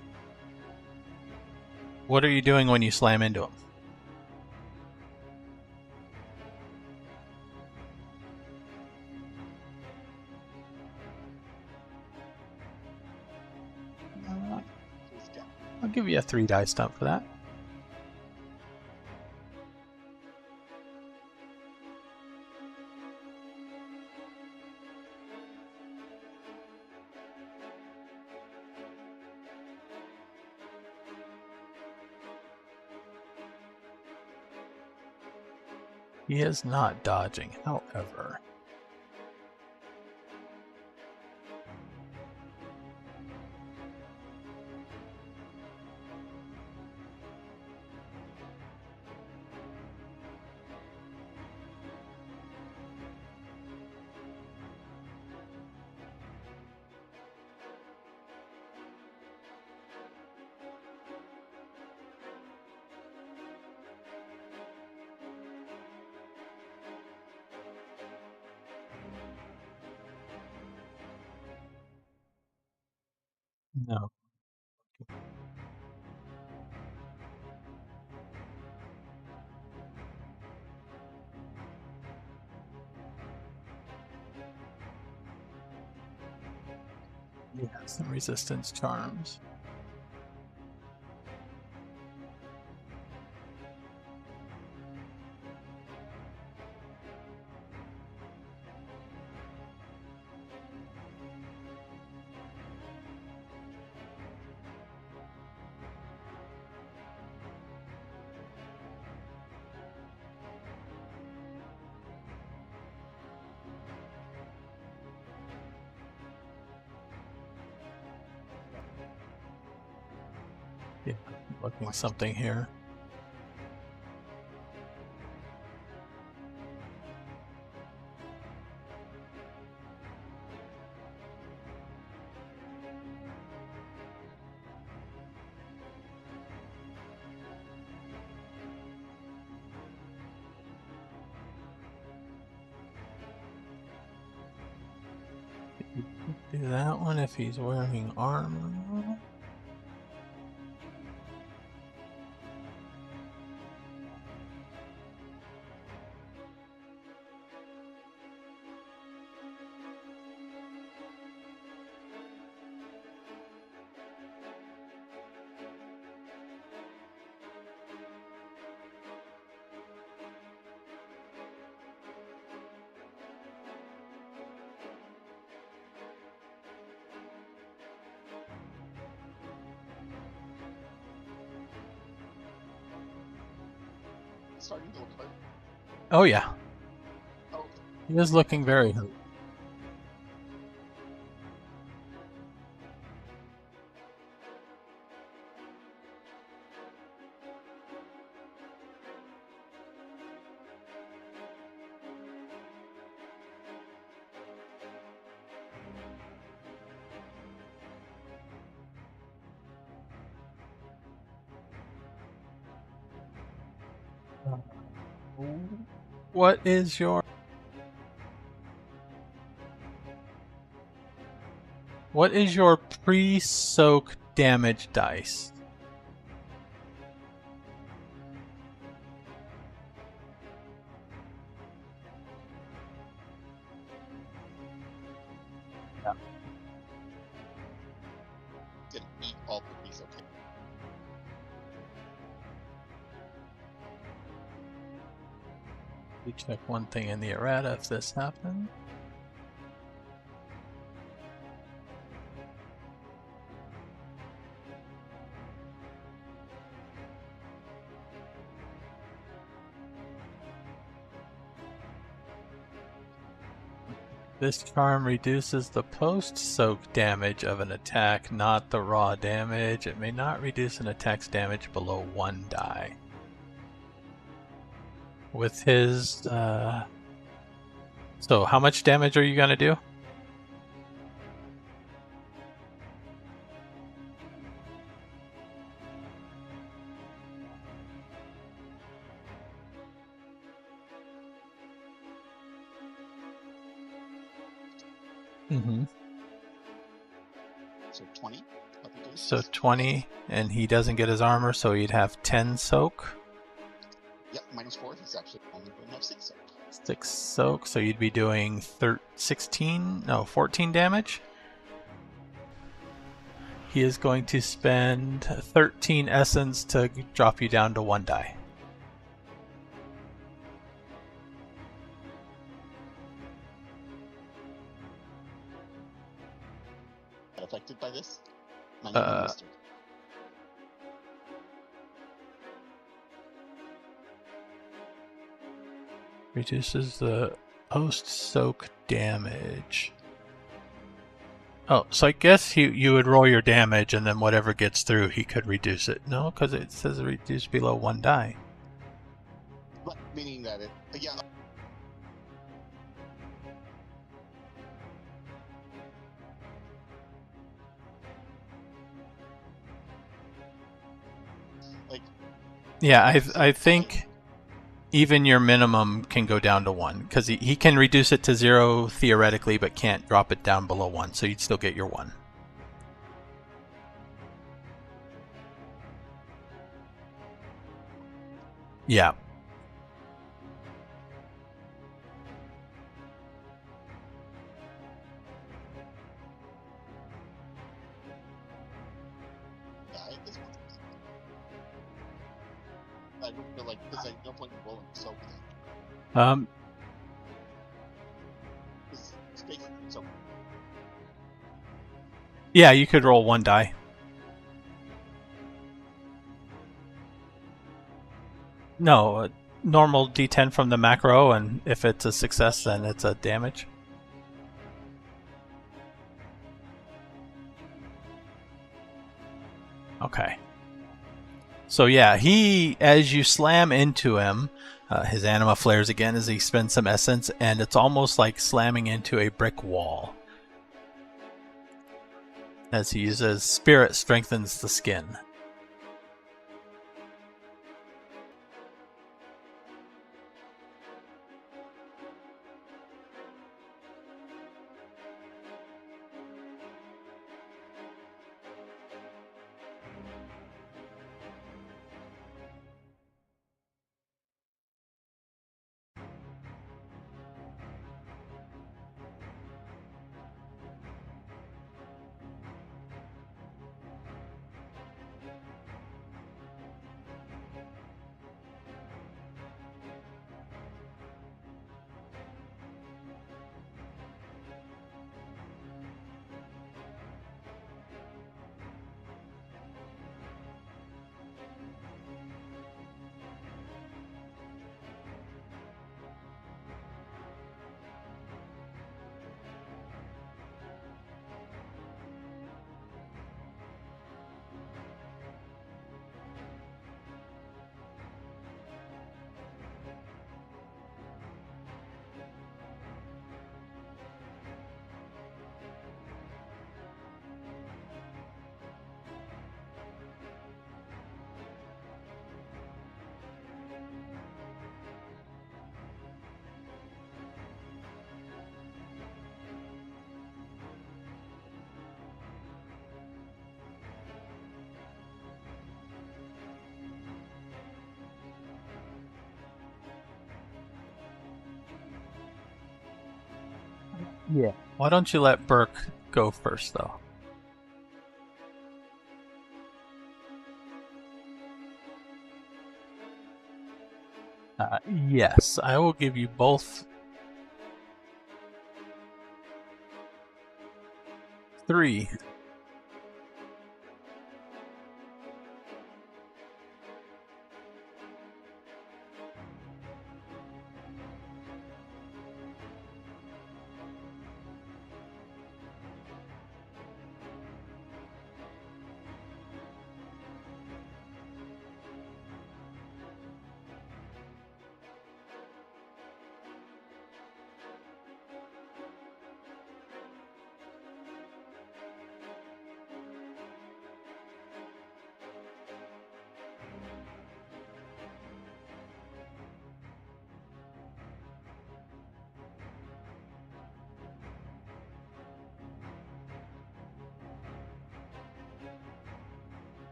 What are you doing when you slam into him? Who's dead? I'll give you a 3 die stump for that. He is not dodging, however. No. He has some resistance charms. Yeah, looking something here. Do that one if he's wearing armor. Starting to look hurt. Oh yeah, Oh, he is looking very hurt. What is your pre-soak damage dice? gonna eat all the piece. Okay. We check one thing in the errata if this happened. This charm reduces the post-soak damage of an attack, not the raw damage. It may not reduce an attack's damage below 1 die. With his, so how much damage are you gonna do? Mm-hmm. So 20. So 20, and he doesn't get his armor, so he'd have 10 soak. Yep, -4. He's actually only going to have 6 soak. 6 soak, so you'd be doing 14 damage. He is going to spend 13 essence to drop you down to 1 die. Affected by this? Reduces the post-soak damage. Oh, so I guess you would roll your damage, and then whatever gets through, he could reduce it. No, because it says reduce below 1 die. But meaning that it, yeah. Like. Yeah, I think even your minimum can go down to 1, because he can reduce it to 0 theoretically, but can't drop it down below 1, so you'd still get your 1. Yeah. I don't feel like there's no point in rolling soak. It's basically soak. Yeah, you could roll 1 die. No, normal D10 from the macro, and if it's a success, then it's a damage. Okay. So yeah, as you slam into him, his anima flares again as he spends some essence, and it's almost like slamming into a brick wall. As he uses Spirit strengthens the skin. Yeah. Why don't you let Burke go first, though? Yes, I will give you both 3.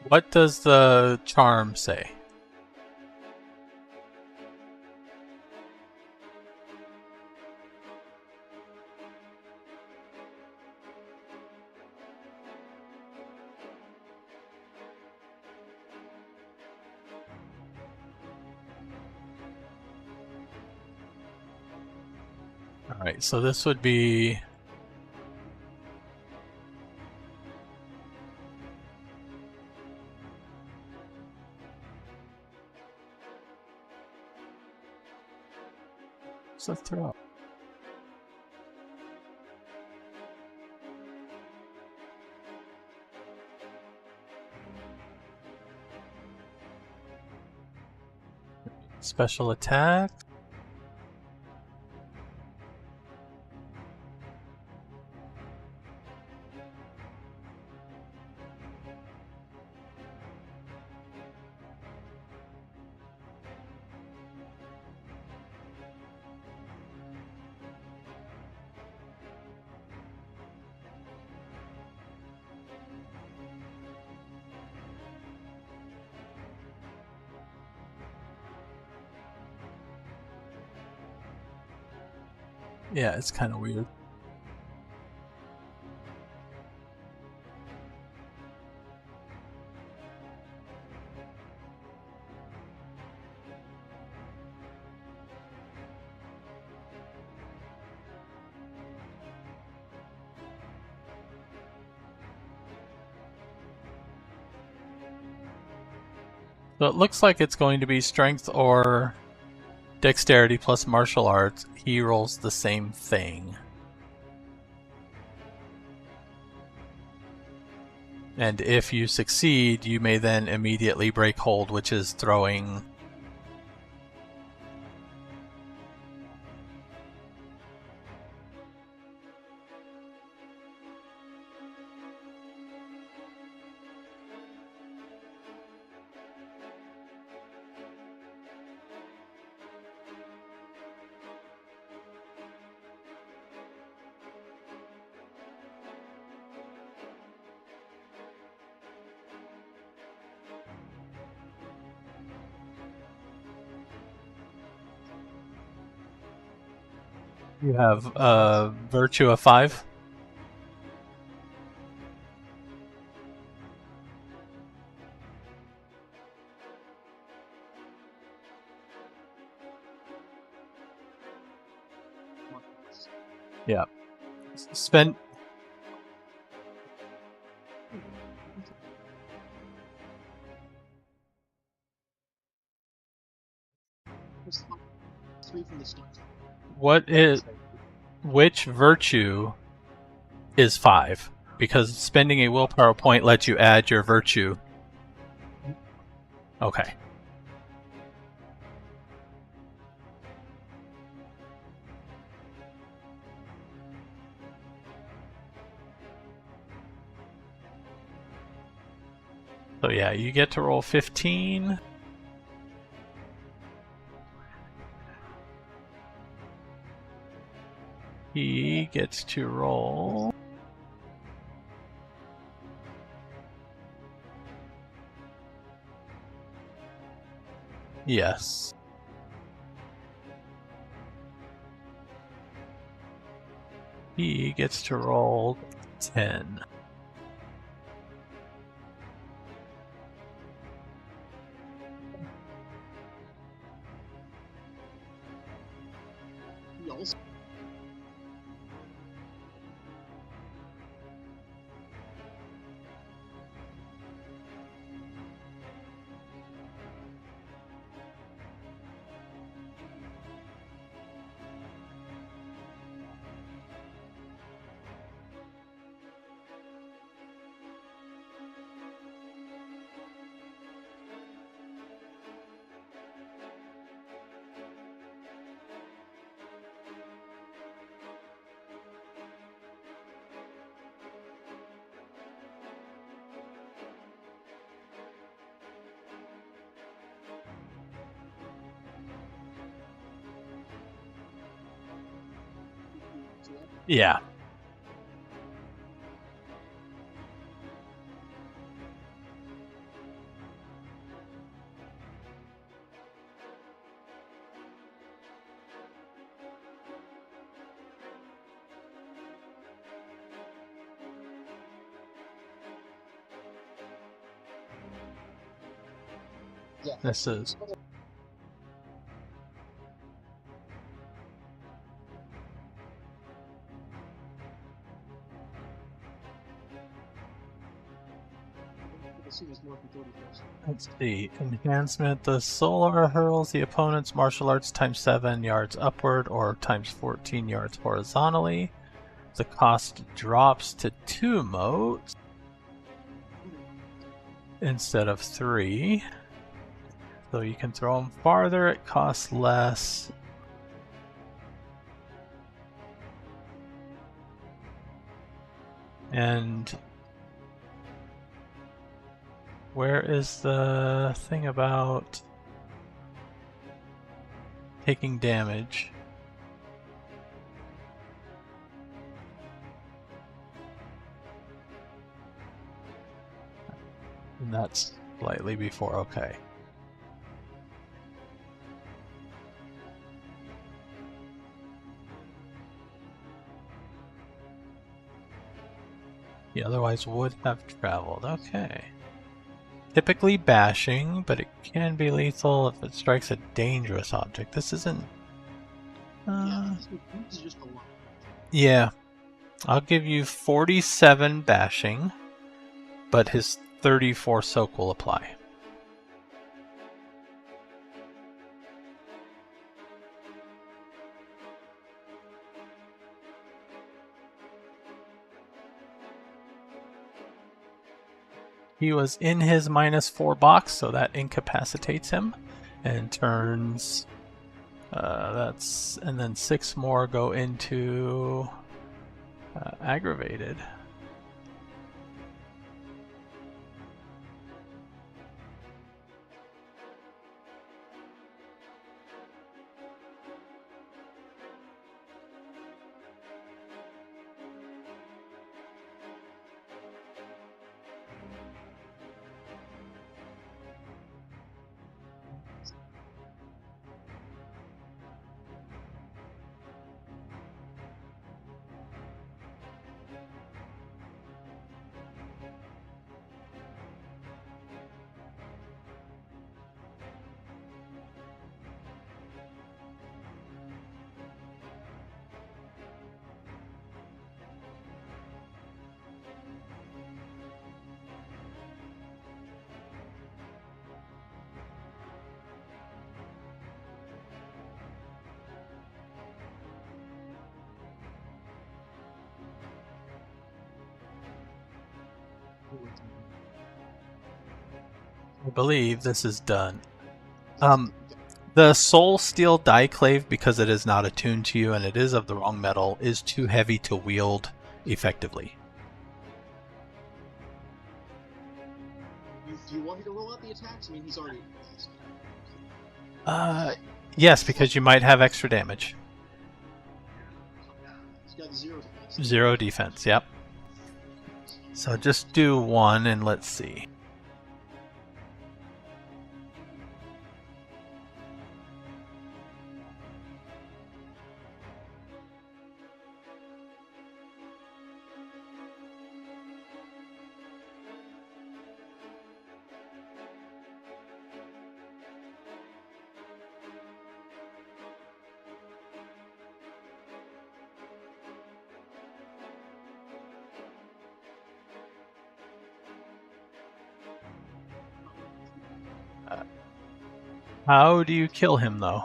What does the charm say? Alright, so this would be... What's that throw? Special attack. Yeah, it's kind of weird. So it looks like it's going to be strength or dexterity plus martial arts. He rolls the same thing. And if you succeed, you may then immediately break hold, which is throwing... You have virtue of 5. Yeah. Spend... There's 3 from the start. What is... Which virtue is 5? Because spending a willpower point lets you add your virtue. Okay. So yeah, you get to roll 15. He gets to roll... Yes. He gets to roll 10. He also Yeah. This is. Let's see. Enhancement. The solar hurls the opponent's martial arts times 7 yards upward or times 14 yards horizontally. The cost drops to 2 motes instead of 3. So you can throw them farther, it costs less. And where is the thing about taking damage? And that's slightly before, okay. He otherwise would have traveled, okay. Typically bashing, but it can be lethal if it strikes a dangerous object. This isn't... This is just a lot. Yeah. I'll give you 47 bashing, but his 34 soak will apply. He was in his -4 box, so that incapacitates him and turns. And then 6 more go into aggravated. I believe this is done. The Soul Steel Dieclave, because it is not attuned to you and it is of the wrong metal, is too heavy to wield effectively. Do you want me to roll out the attacks? I mean, he's already... Yes, because you might have extra damage. He's got 0 defense. 0 defense, yep. So just do 1 and let's see. How do you kill him, though?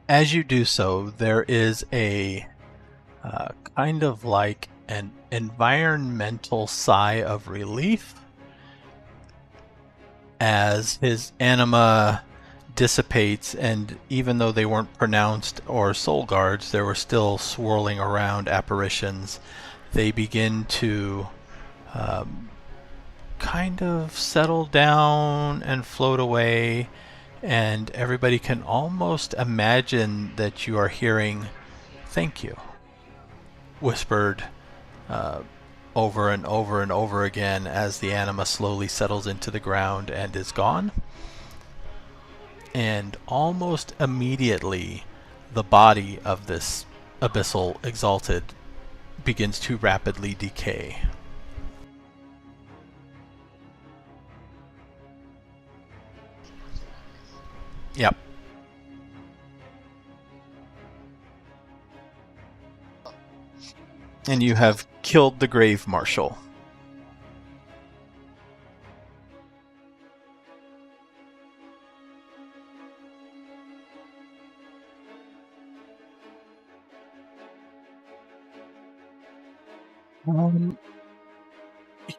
As you do so, there is a kind of like an environmental sigh of relief as his anima dissipates, and even though they weren't pronounced or soul guards, there were still swirling around apparitions. They begin to kind of settle down and float away, and everybody can almost imagine that you are hearing "thank you" whispered over and over and over again as the anima slowly settles into the ground and is gone. And almost immediately, the body of this abyssal exalted begins to rapidly decay. Yep. And you have killed the grave marshal.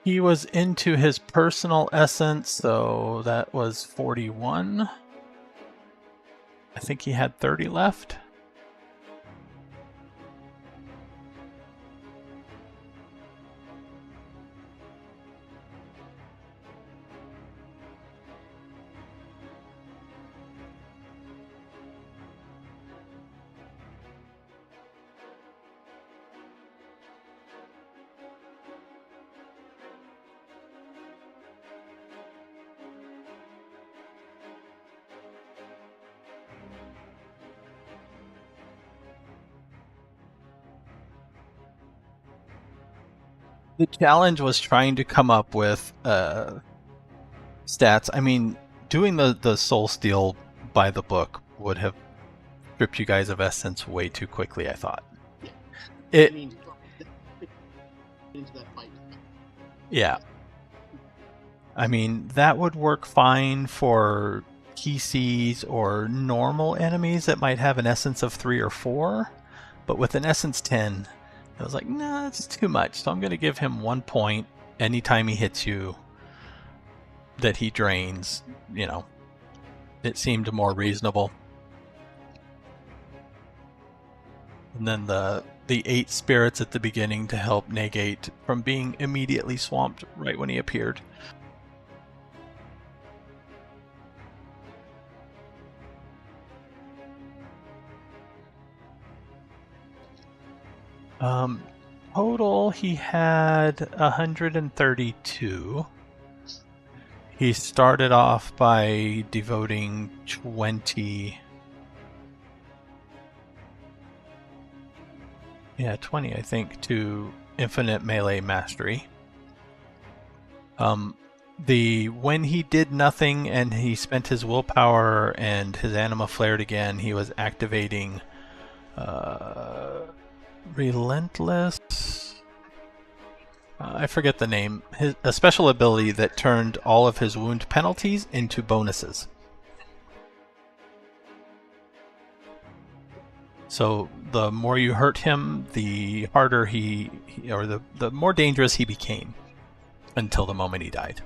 He was into his personal essence, so that was 41. I think he had 30 left. The challenge was trying to come up with stats. I mean, doing the soul steal by the book would have stripped you guys of essence way too quickly, I thought. I mean, into that fight. Yeah. I mean, that would work fine for PCs or normal enemies that might have an essence of 3 or 4, but with an essence 10, I was like, nah, that's too much. So I'm going to give him 1 point anytime he hits you that he drains. You know, it seemed more reasonable. And then the 8 spirits at the beginning to help negate from being immediately swamped right when he appeared. Total, he had 132. He started off by devoting 20. Yeah, 20, I think, to infinite melee mastery. When he did nothing and he spent his willpower and his anima flared again, he was activating Relentless. I forget the name. A special ability that turned all of his wound penalties into bonuses. So the more you hurt him, the harder the more dangerous he became until the moment he died.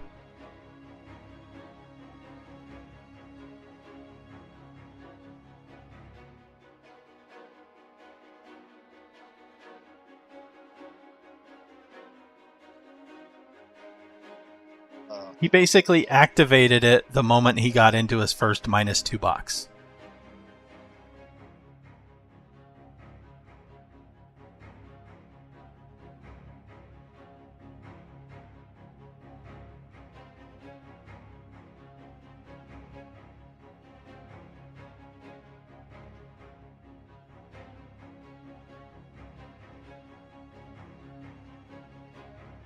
He basically activated it the moment he got into his first -2 box.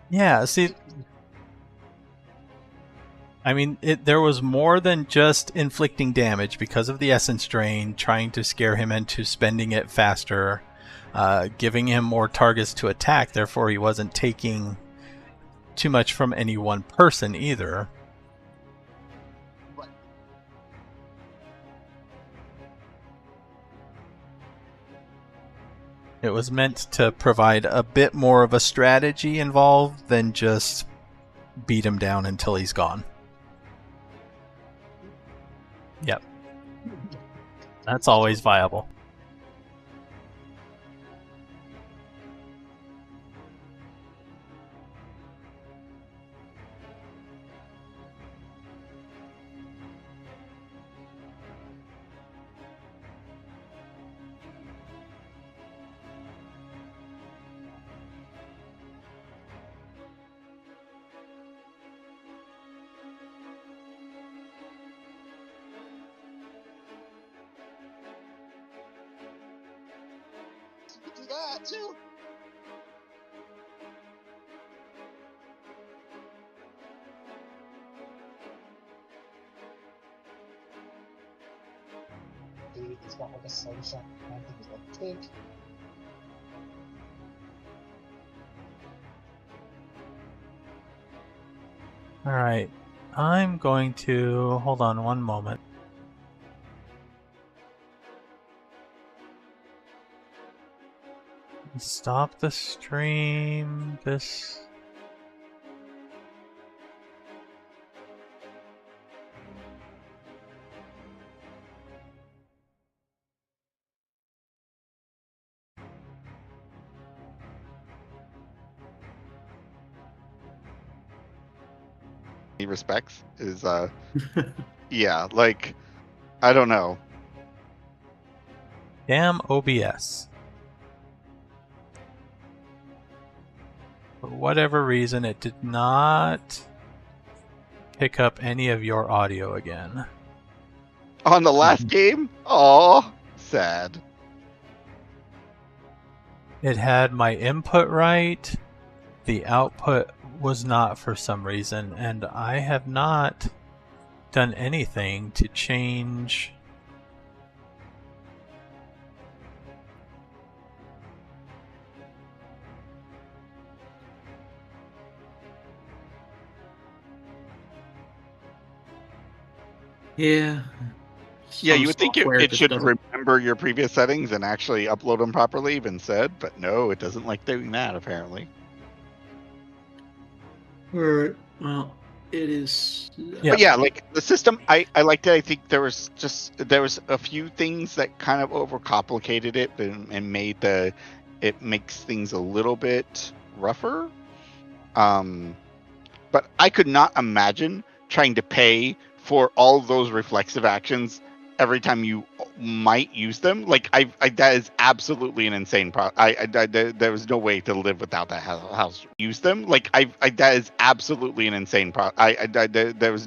Yeah, see, I mean, there was more than just inflicting damage because of the essence drain, trying to scare him into spending it faster, giving him more targets to attack, therefore he wasn't taking too much from any one person either. Right. It was meant to provide a bit more of a strategy involved than just beat him down until he's gone. Yep. That's always viable. You can do that too. Dude, it's got like a slingshot. I think it's like tick. Alright. I'm going to... Hold on one moment. Stop the stream. This... He respects is yeah, like I don't know. Damn OBS. For whatever reason, it did not pick up any of your audio again. On the last game? Oh, sad. It had my input right. The output was not for some reason, and I have not done anything to change. Yeah. Yeah, Some you would think software it just should doesn't- remember your previous settings and actually upload them properly, even said, but no, it doesn't like doing that apparently. Alright, well, it is. Yeah. But yeah, like the system, I liked it. I think there was a few things that kind of overcomplicated it and made it makes things a little bit rougher. But I could not imagine trying to pay for all those reflexive actions every time you might use them. Like that is absolutely an insane there was no way to live without that house use them. Like that is absolutely an insane there was